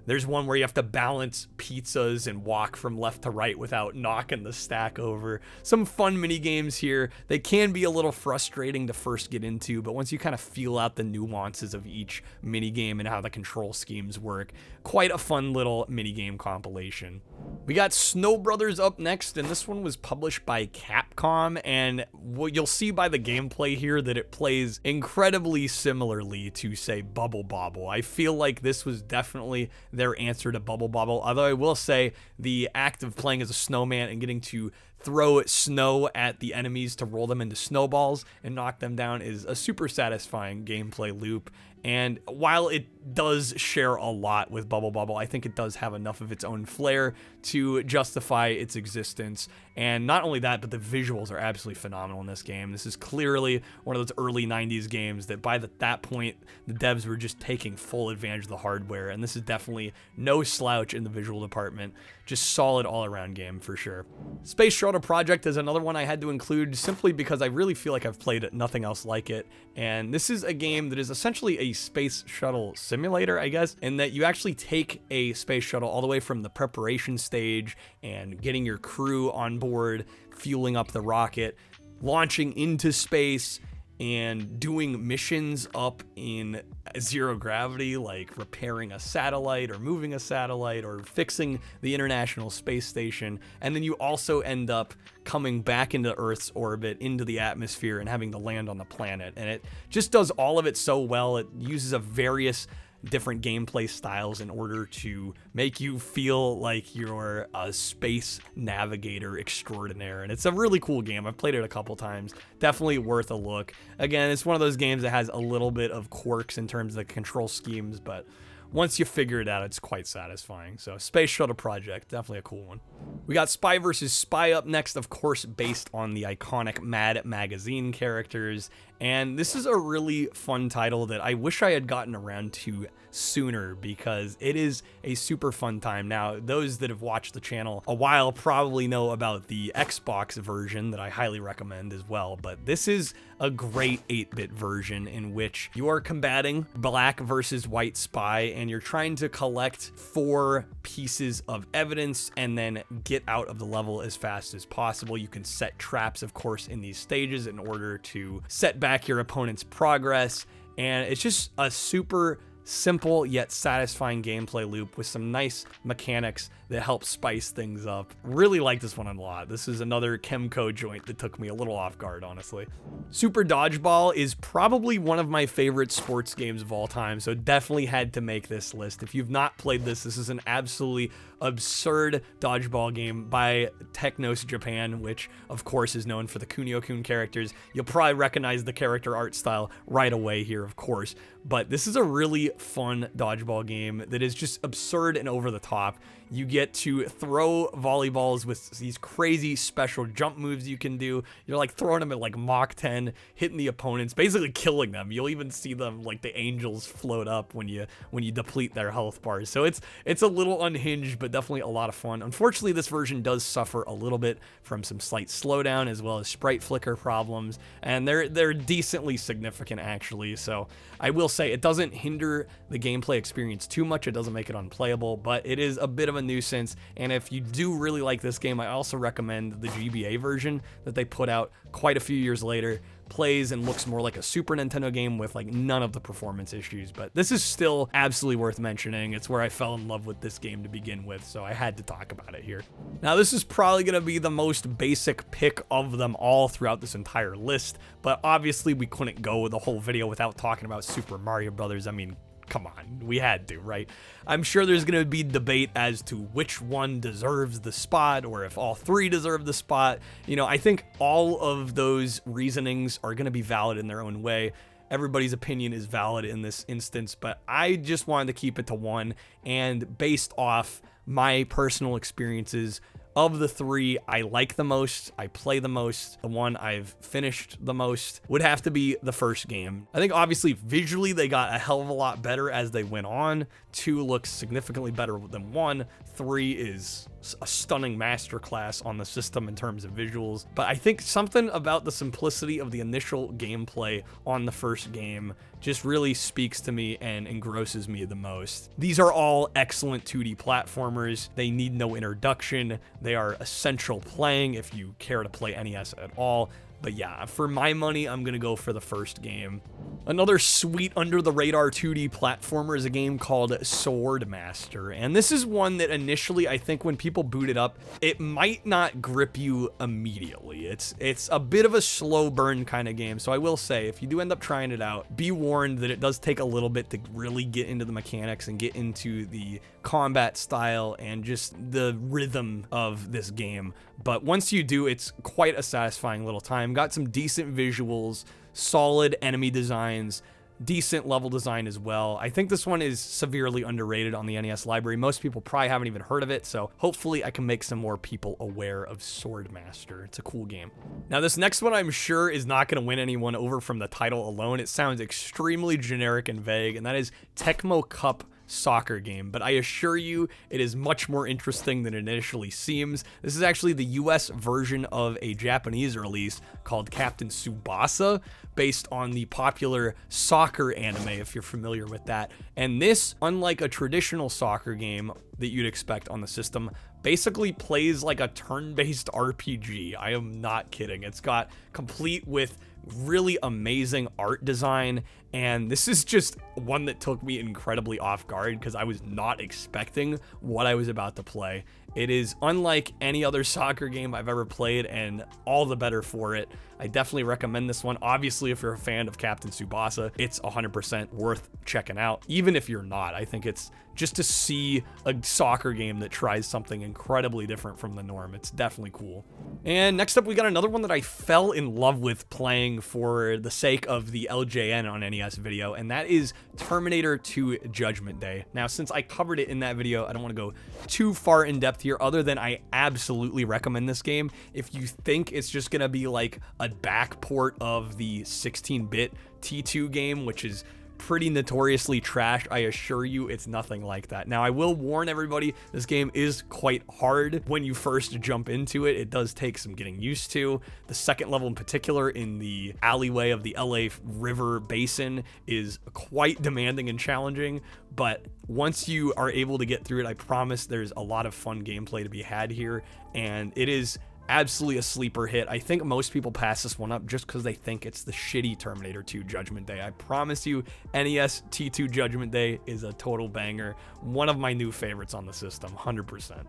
There's one where you have to balance pizzas and walk from left to right without knocking the stack over. Some fun mini games here. They can be a little frustrating to first get into, but once you kind of feel out the nuances of each mini game and how the control schemes work, quite a fun little mini game compilation. We got Snow Brothers up next, and this one was published by Capcom, and you'll see by the gameplay here that it plays incredibly similarly to, say, Bubble Bobble. I feel like this was definitely their answer to Bubble Bobble, although I will say the act of playing as a snowman and getting to throw snow at the enemies to roll them into snowballs and knock them down is a super satisfying gameplay loop. And while it does share a lot with Bubble Bobble, I think it does have enough of its own flair to justify its existence. And not only that, but the visuals are absolutely phenomenal in this game. This is clearly one of those early 90s games that by that point, the devs were just taking full advantage of the hardware. And this is definitely no slouch in the visual department. Just solid all-around game for sure. Space Shuttle Shuttle Project is another one I had to include simply because I really feel like I've played nothing else like it. And this is a game that is essentially a space shuttle simulator, I guess, in that you actually take a space shuttle all the way from the preparation stage and getting your crew on board, fueling up the rocket, launching into space, and doing missions up in zero gravity, like repairing a satellite or moving a satellite or fixing the International Space Station. And then you also end up coming back into Earth's orbit, into the atmosphere, and having to land on the planet. And it just does all of it so well. It uses a various different gameplay styles in order to make you feel like you're a space navigator extraordinaire. And it's a really cool game. I've played it a couple times. Definitely worth a look. Again, it's one of those games that has a little bit of quirks in terms of the control schemes, but once you figure it out, it's quite satisfying. So Space Shuttle Project, definitely a cool one. We got Spy vs. Spy up next, of course, based on the iconic Mad magazine characters. And this is a really fun title that I wish I had gotten around to sooner because it is a super fun time. Now, those that have watched the channel a while probably know about the Xbox version that I highly recommend as well. But this is a great 8-bit version in which you are combating black versus white spy and you're trying to collect 4 pieces of evidence and then get out of the level as fast as possible. You can set traps, of course, in these stages in order to set back your opponent's progress. And it's just a super simple yet satisfying gameplay loop with some nice mechanics that help spice things up. Really like this one a lot. This is another Chemco joint that took me a little off guard, honestly. Super Dodgeball is probably one of my favorite sports games of all time, so definitely had to make this list. If you've not played this, this is an absolutely absurd dodgeball game by Technos Japan, which of course is known for the Kunio-kun characters. You'll probably recognize the character art style right away here, of course, but this is a really fun dodgeball game that is just absurd and over the top. You get to throw volleyballs with these crazy special jump moves you can do. You're like throwing them at like Mach 10, hitting the opponents, basically killing them. You'll even see them like the angels float up when you deplete their health bars. So it's a little unhinged, but definitely a lot of fun. Unfortunately, this version does suffer a little bit from some slight slowdown as well as sprite flicker problems, and they're decently significant actually. So I will say it doesn't hinder the gameplay experience too much. It doesn't make it unplayable, but it is a bit of a nuisance. And if you do really like this game, I also recommend the GBA version that they put out quite a few years later. Plays and looks more like a Super Nintendo game with like none of the performance issues, but this is still absolutely worth mentioning. It's where I fell in love with this game to begin with, so I had to talk about it here. Now, this is probably going to be the most basic pick of them all throughout this entire list, but obviously we couldn't go the whole video without talking about Super Mario Brothers. I mean, come on, we had to, right? I'm sure there's going to be debate as to which one deserves the spot or if all 3 deserve the spot. You know, I think all of those reasonings are going to be valid in their own way. Everybody's opinion is valid in this instance, but I just wanted to keep it to one, and based off my personal experiences, of the 3 I like the most, I play the most, the one I've finished the most would have to be the first game. I think obviously visually they got a hell of a lot better as they went on. 2 looks significantly better than 1. 3 is a stunning masterclass on the system in terms of visuals. But I think something about the simplicity of the initial gameplay on the first game just really speaks to me and engrosses me the most. These are all excellent 2D platformers. They need no introduction. They are essential playing if you care to play NES at all. But yeah, for my money, I'm gonna go for the first game. Another sweet under-the-radar 2D platformer is a game called Swordmaster, and this is one that initially, I think when people boot it up, it might not grip you immediately. It's a bit of a slow burn kind of game, so I will say, if you do end up trying it out, be warned that it does take a little bit to really get into the mechanics and get into the combat style and just the rhythm of this game. But once you do, it's quite a satisfying little time. Got some decent visuals, solid enemy designs, decent level design as well. I think this one is severely underrated on the NES library. Most people probably haven't even heard of it, so hopefully I can make some more people aware of Swordmaster. It's a cool game. Now, this next one I'm sure is not going to win anyone over from the title alone. It sounds extremely generic and vague, and that is Tecmo Cup soccer game, but I assure you it is much more interesting than it initially seems. This is actually the US version of a Japanese release called Captain Tsubasa, based on the popular soccer anime, if you're familiar with that. And this, unlike a traditional soccer game that you'd expect on the system, basically plays like a turn-based RPG. I am not kidding. It's got complete with really amazing art design, and this is just one that took me incredibly off guard because I was not expecting what I was about to play. It is unlike any other soccer game I've ever played, and all the better for it. I definitely recommend this one. Obviously, if you're a fan of Captain Tsubasa, it's 100% worth checking out. Even if you're not, I think it's just to see a soccer game that tries something incredibly different from the norm. It's definitely cool. And next up, we got another one that I fell in love with playing for the sake of the LJN on NES video, and that is Terminator 2 Judgment Day. Now, since I covered it in that video, I don't want to go too far in depth here, other than I absolutely recommend this game. If you think it's just going to be like a back port of the 16-bit T2 game, which is pretty notoriously trashed, I assure you it's nothing like that. Now, I will warn everybody, this game is quite hard when you first jump into it. It does take some getting used to. The second level in particular, in the alleyway of the LA River Basin, is quite demanding and challenging, but once you are able to get through it, I promise there's a lot of fun gameplay to be had here, and it is absolutely a sleeper hit. I think most people pass this one up just because they think it's the shitty Terminator 2 Judgment Day. I promise you, NES T2 Judgment Day is a total banger. One of my new favorites on the system, 100%.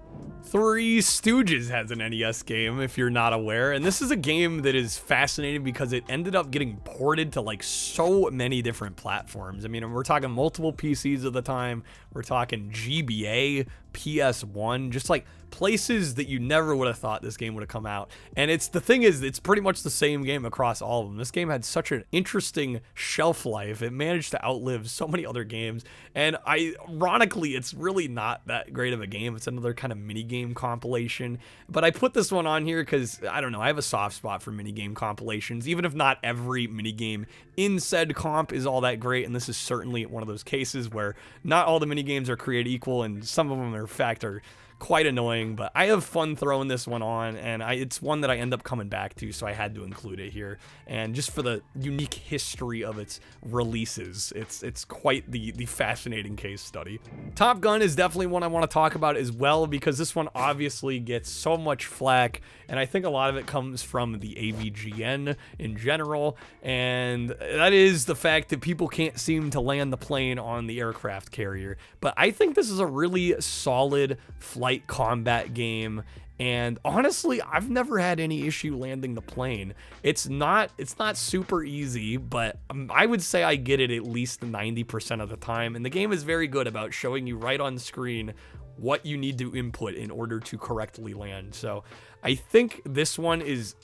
Three Stooges has an NES game, if you're not aware, and this is a game that is fascinating because it ended up getting ported to like so many different platforms. I mean, we're talking multiple PCs at the time. We're talking GBA, PS1, just like places that you never would have thought this game would have come out. And the thing is, it's pretty much the same game across all of them. This game had such an interesting shelf life. It managed to outlive so many other games. And ironically, it's really not that great of a game. It's another kind of mini game compilation. But I put this one on here because, I don't know, I have a soft spot for mini game compilations, even if not every mini game in said comp is all that great. And this is certainly one of those cases where not all the mini games are created equal, and some of them, in fact, are quite annoying, but I have fun throwing this one on, and it's one that I end up coming back to, so I had to include it here. And just for the unique history of its releases, it's quite the fascinating case study. Top Gun is definitely one I want to talk about as well, because this one obviously gets so much flack, and I think a lot of it comes from the AVGN in general, and that is the fact that people can't seem to land the plane on the aircraft carrier. But I think this is a really solid flight combat game, and honestly, I've never had any issue landing the plane. It's not super easy, but I would say I get it at least 90% of the time, and the game is very good about showing you right on screen what you need to input in order to correctly land. So I think this one is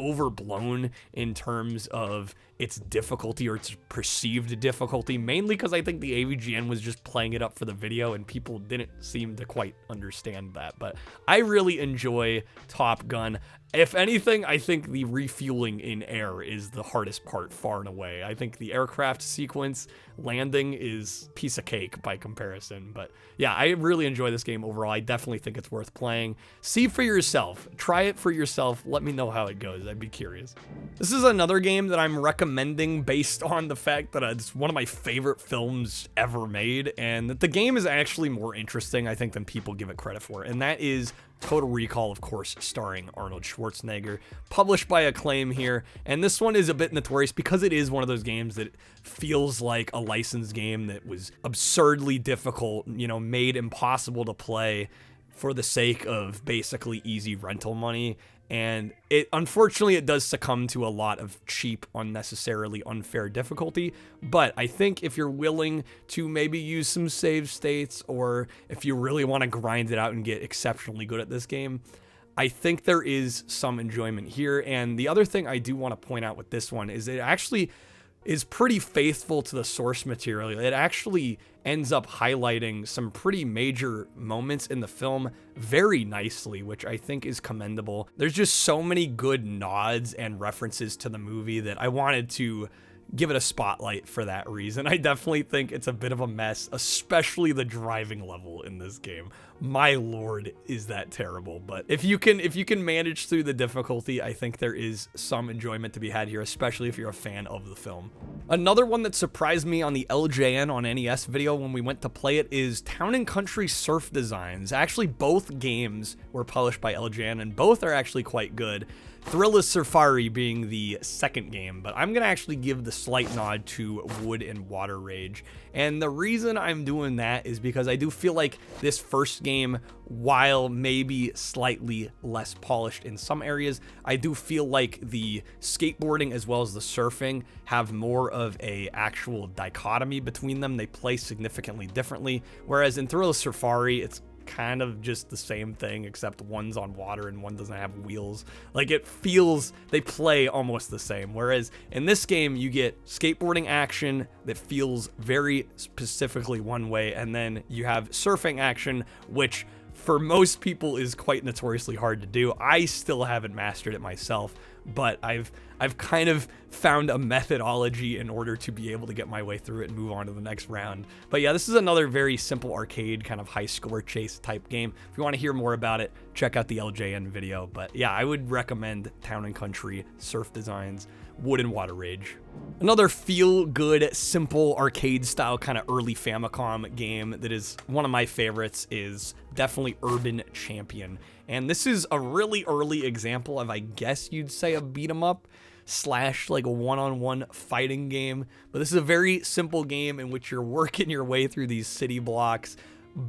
overblown in terms of its difficulty, or its perceived difficulty, mainly because I think the AVGN was just playing it up for the video and people didn't seem to quite understand that. But I really enjoy Top Gun. If anything, I think the refueling in air is the hardest part, far and away. I think the aircraft sequence landing is piece of cake by comparison. But yeah, I really enjoy this game overall. I definitely think it's worth playing. See for yourself. Try it for yourself. Let me know how it goes. I'd be curious. This is another game that I'm recommending based on the fact that it's one of my favorite films ever made, and that the game is actually more interesting, I think, than people give it credit for. And that is Total Recall, of course, starring Arnold Schwarzenegger, published by Acclaim here. And this one is a bit notorious because it is one of those games that feels like a licensed game that was absurdly difficult, you know, made impossible to play for the sake of basically easy rental money. And unfortunately, it does succumb to a lot of cheap, unnecessarily unfair difficulty. But I think if you're willing to maybe use some save states, or if you really want to grind it out and get exceptionally good at this game, I think there is some enjoyment here. And the other thing I do want to point out with this one is it actually is pretty faithful to the source material. It actually ends up highlighting some pretty major moments in the film very nicely, which I think is commendable. There's just so many good nods and references to the movie that I wanted to give it a spotlight for that reason. I definitely think it's a bit of a mess, especially the driving level in this game. My lord, is that terrible. But if you can manage through the difficulty, I think there is some enjoyment to be had here, especially if you're a fan of the film. Another one that surprised me on the LJN on NES video when we went to play it is Town & Country Surf Designs. Actually, both games were published by LJN, and both are actually quite good. Thrilla Safari being the second game, but I'm going to actually give the slight nod to Wood and Water Rage. And the reason I'm doing that is because I do feel like this first game, while maybe slightly less polished in some areas, I do feel like the skateboarding as well as the surfing have more of a actual dichotomy between them. They play significantly differently, whereas in Thrilla Safari, it's kind of just the same thing, except one's on water and one doesn't have wheels. Like, it feels, they play almost the same. Whereas in this game, you get skateboarding action that feels very specifically one way, and then you have surfing action, which for most people is quite notoriously hard to do. I still haven't mastered it myself, but I've kind of found a methodology in order to be able to get my way through it and move on to the next round. But yeah, this is another very simple arcade kind of high score chase type game. If you want to hear more about it, check out the LJN video. But yeah, I would recommend Town & Country Surf Designs, Wood and Water Rage. Another feel-good, simple arcade-style kind of early Famicom game that is one of my favorites is definitely Urban Champion. And this is a really early example of, I guess you'd say, a beat-em-up slash like a one-on-one fighting game. But this is a very simple game in which you're working your way through these city blocks,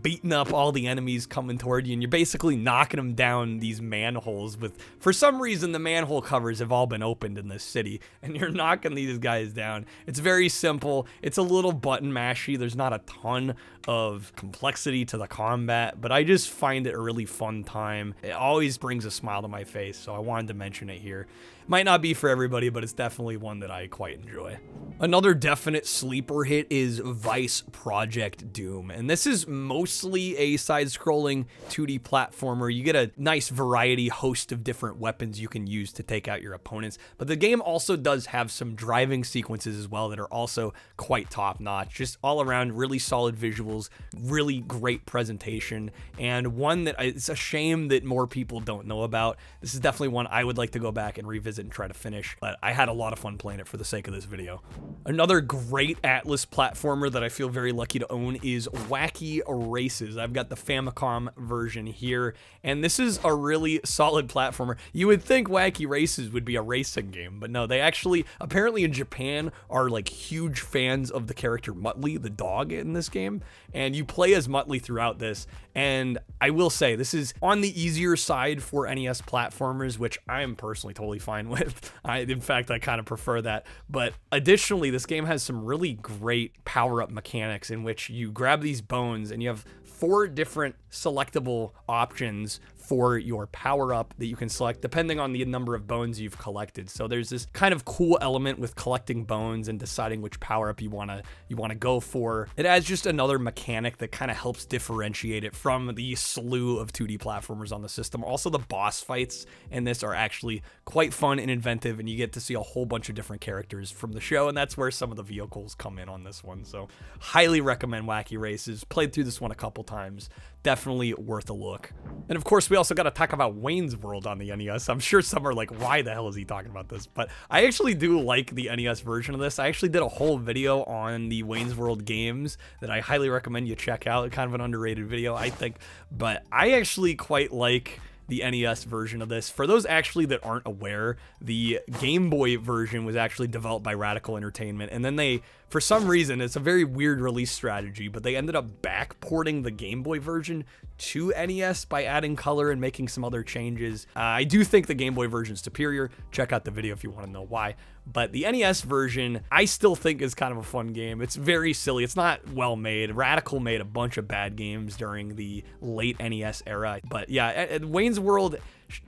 beating up all the enemies coming toward you, and you're basically knocking them down these manholes with, for some reason, the manhole covers have all been opened in this city, and you're knocking these guys down. It's very simple. It's a little button mashy. There's not a ton of complexity to the combat, but I just find it a really fun time. It always brings a smile to my face, so I wanted to mention it here. Might not be for everybody, but it's definitely one that I quite enjoy. Another definite sleeper hit is Vice Project Doom, and this is mostly a side-scrolling 2D platformer. You get a nice variety host of different weapons you can use to take out your opponents, but the game also does have some driving sequences as well that are also quite top-notch. Just all around really solid visuals, really great presentation, and one that it's a shame that more people don't know about. This is definitely one I would like to go back and revisit and try to finish, but I had a lot of fun playing it for the sake of this video. Another great Atlas platformer that I feel very lucky to own is Wacky Races. I've got the Famicom version here, and this is a really solid platformer. You would think Wacky Races would be a racing game, but no, they actually, apparently in Japan, are like huge fans of the character Muttley, the dog in this game, and you play as Muttley throughout this, and I will say, this is on the easier side for NES platformers, which I'm personally totally fine with. In fact, I kind of prefer that, but additionally, this game has some really great power-up mechanics in which you grab these bones and you have 4 different selectable options for your power-up that you can select depending on the number of bones you've collected. So there's this kind of cool element with collecting bones and deciding which power-up you want to go for. It adds just another mechanic that kind of helps differentiate it from the slew of 2D platformers on the system. Also, the boss fights in this are actually quite fun and inventive, and you get to see a whole bunch of different characters from the show, and that's where some of the vehicles come in on this one. So highly recommend Wacky Races. Played through this one a couple times. Definitely worth a look. And of course, we also got to talk about Wayne's World on the NES. I'm sure some are like, why the hell is he talking about this? But I actually do like the NES version of this. I actually did a whole video on the Wayne's World games that I highly recommend you check out. Kind of an underrated video, I think. But I actually quite like the NES version of this. For those actually that aren't aware, the Game Boy version was actually developed by Radical Entertainment, and then they, for some reason, it's a very weird release strategy, but they ended up backporting the Game Boy version to NES by adding color and making some other changes. I do think the Game Boy version is superior. Check out the video if you want to know why. But the NES version, I still think is kind of a fun game. It's very silly. It's not well made. Radical made a bunch of bad games during the late NES era. But yeah, Wayne's World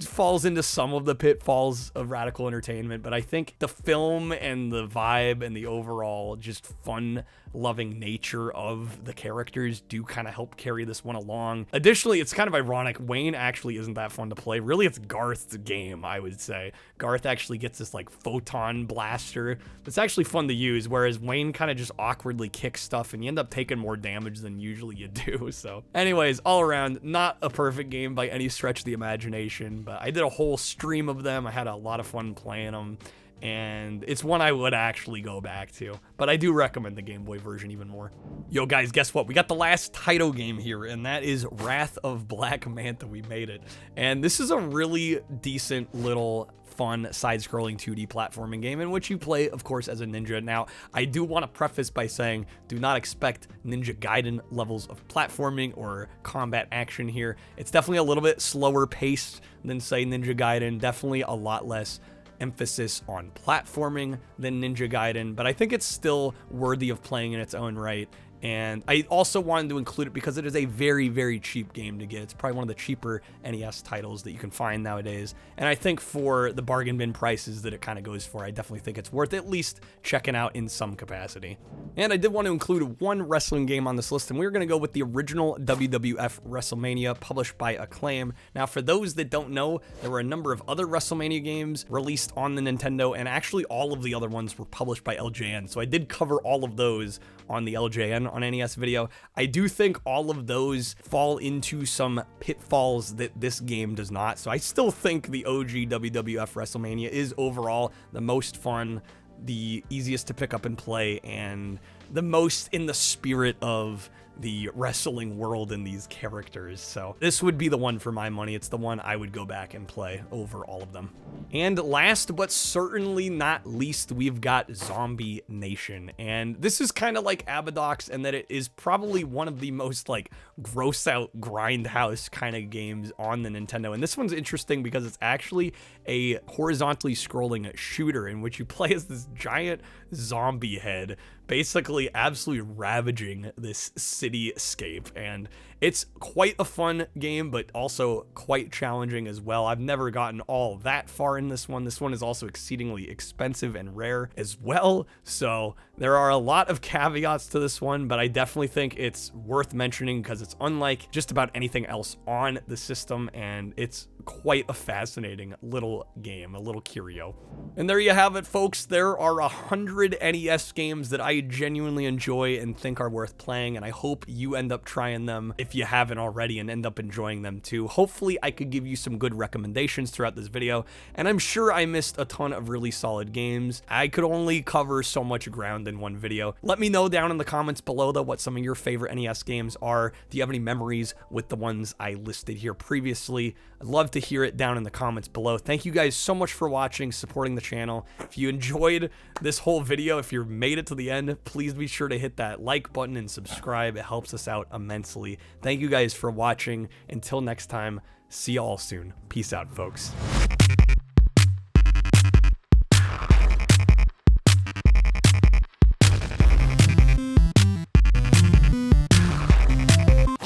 falls into some of the pitfalls of Radical Entertainment, but I think the film and the vibe and the overall just fun-loving nature of the characters do kind of help carry this one along. Additionally, it's kind of ironic. Wayne actually isn't that fun to play. Really, it's Garth's game, I would say. Garth actually gets this like photon blaster that's actually fun to use, whereas Wayne kind of just awkwardly kicks stuff and you end up taking more damage than usually you do. So anyways, all around, not a perfect game by any stretch of the imagination, but I did a whole stream of them. I had a lot of fun playing them, and it's one I would actually go back to, but I do recommend the Game Boy version even more. Yo guys, guess what? We got the last title game here, and that is Wrath of Black Manta. We made it, and this is a really decent little fun side-scrolling 2D platforming game in which you play, of course, as a ninja. Now, I do want to preface by saying, do not expect Ninja Gaiden levels of platforming or combat action here. It's definitely a little bit slower paced than, say, Ninja Gaiden. Definitely a lot less emphasis on platforming than Ninja Gaiden, but I think it's still worthy of playing in its own right. And I also wanted to include it because it is a very, very cheap game to get. It's probably one of the cheaper NES titles that you can find nowadays. And I think for the bargain bin prices that it kind of goes for, I definitely think it's worth at least checking out in some capacity. And I did want to include one wrestling game on this list, and we're going to go with the original WWF WrestleMania published by Acclaim. Now, for those that don't know, there were a number of other WrestleMania games released on the Nintendo, and actually all of the other ones were published by LJN. So I did cover all of those on the LJN on NES video. I do think all of those fall into some pitfalls that this game does not. So I still think the OG WWF WrestleMania is overall the most fun, the easiest to pick up and play, and the most in the spirit of the wrestling world and these characters. So this would be the one for my money. It's the one I would go back and play over all of them. And last but certainly not least, we've got Zombie Nation. And this is kind of like Abadox in that it is probably one of the most like gross out grindhouse kind of games on the Nintendo. And this one's interesting because it's actually a horizontally scrolling shooter in which you play as this giant zombie head, basically absolutely ravaging this cityscape. And it's quite a fun game, but also quite challenging as well. I've never gotten all that far in this one. This one is also exceedingly expensive and rare as well. So there are a lot of caveats to this one, but I definitely think it's worth mentioning because it's unlike just about anything else on the system, and it's quite a fascinating little game, a little curio. And there you have it, folks. There are 100 NES games that I genuinely enjoy and think are worth playing, and I hope you end up trying them if you haven't already and end up enjoying them too. Hopefully I could give you some good recommendations throughout this video, and I'm sure I missed a ton of really solid games. I could only cover so much ground in one video. Let me know down in the comments below though what some of your favorite NES games are. Do you have any memories with the ones I listed here previously? I'd love to hear it down in the comments below. Thank you guys so much for watching, supporting the channel. If you enjoyed this whole video, if you made it to the end, please be sure to hit that like button and subscribe. It helps us out immensely. Thank you guys for watching. Until next time, see y'all soon. Peace out, folks.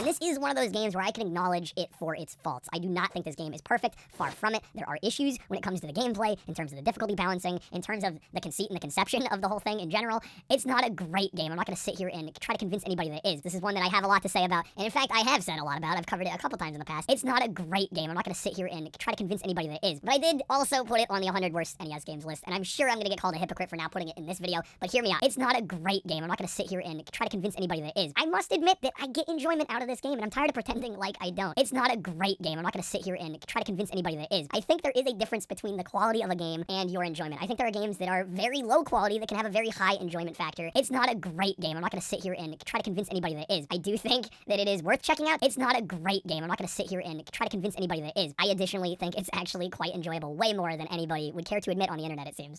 This is one of those games where I can acknowledge it for its faults. I do not think this game is perfect. Far from it. There are issues when it comes to the gameplay, in terms of the difficulty balancing, in terms of the conceit and the conception of the whole thing in general. It's not a great game. I'm not going to sit here and try to convince anybody that it is. This is one that I have a lot to say about, and in fact, I have said a lot about. I've covered it a couple times in the past. It's not a great game. I'm not going to sit here and try to convince anybody that it is. But I did also put it on the 100 worst NES games list, and I'm sure I'm going to get called a hypocrite for now putting it in this video, but hear me out. It's not a great game. I'm not going to sit here and try to convince anybody that it is. I must admit that I get enjoyment out of this game, and I'm tired of pretending like I don't. It's not a great game. I'm not going to sit here and try to convince anybody that it is. I think there is a difference between the quality of a game and your enjoyment. I think there are games that are very low quality that can have a very high enjoyment factor. It's not a great game. I'm not going to sit here and try to convince anybody that it is. I do think that it is worth checking out. It's not a great game. I'm not going to sit here and try to convince anybody that it is. I additionally think it's actually quite enjoyable, way more than anybody would care to admit on the internet, it seems.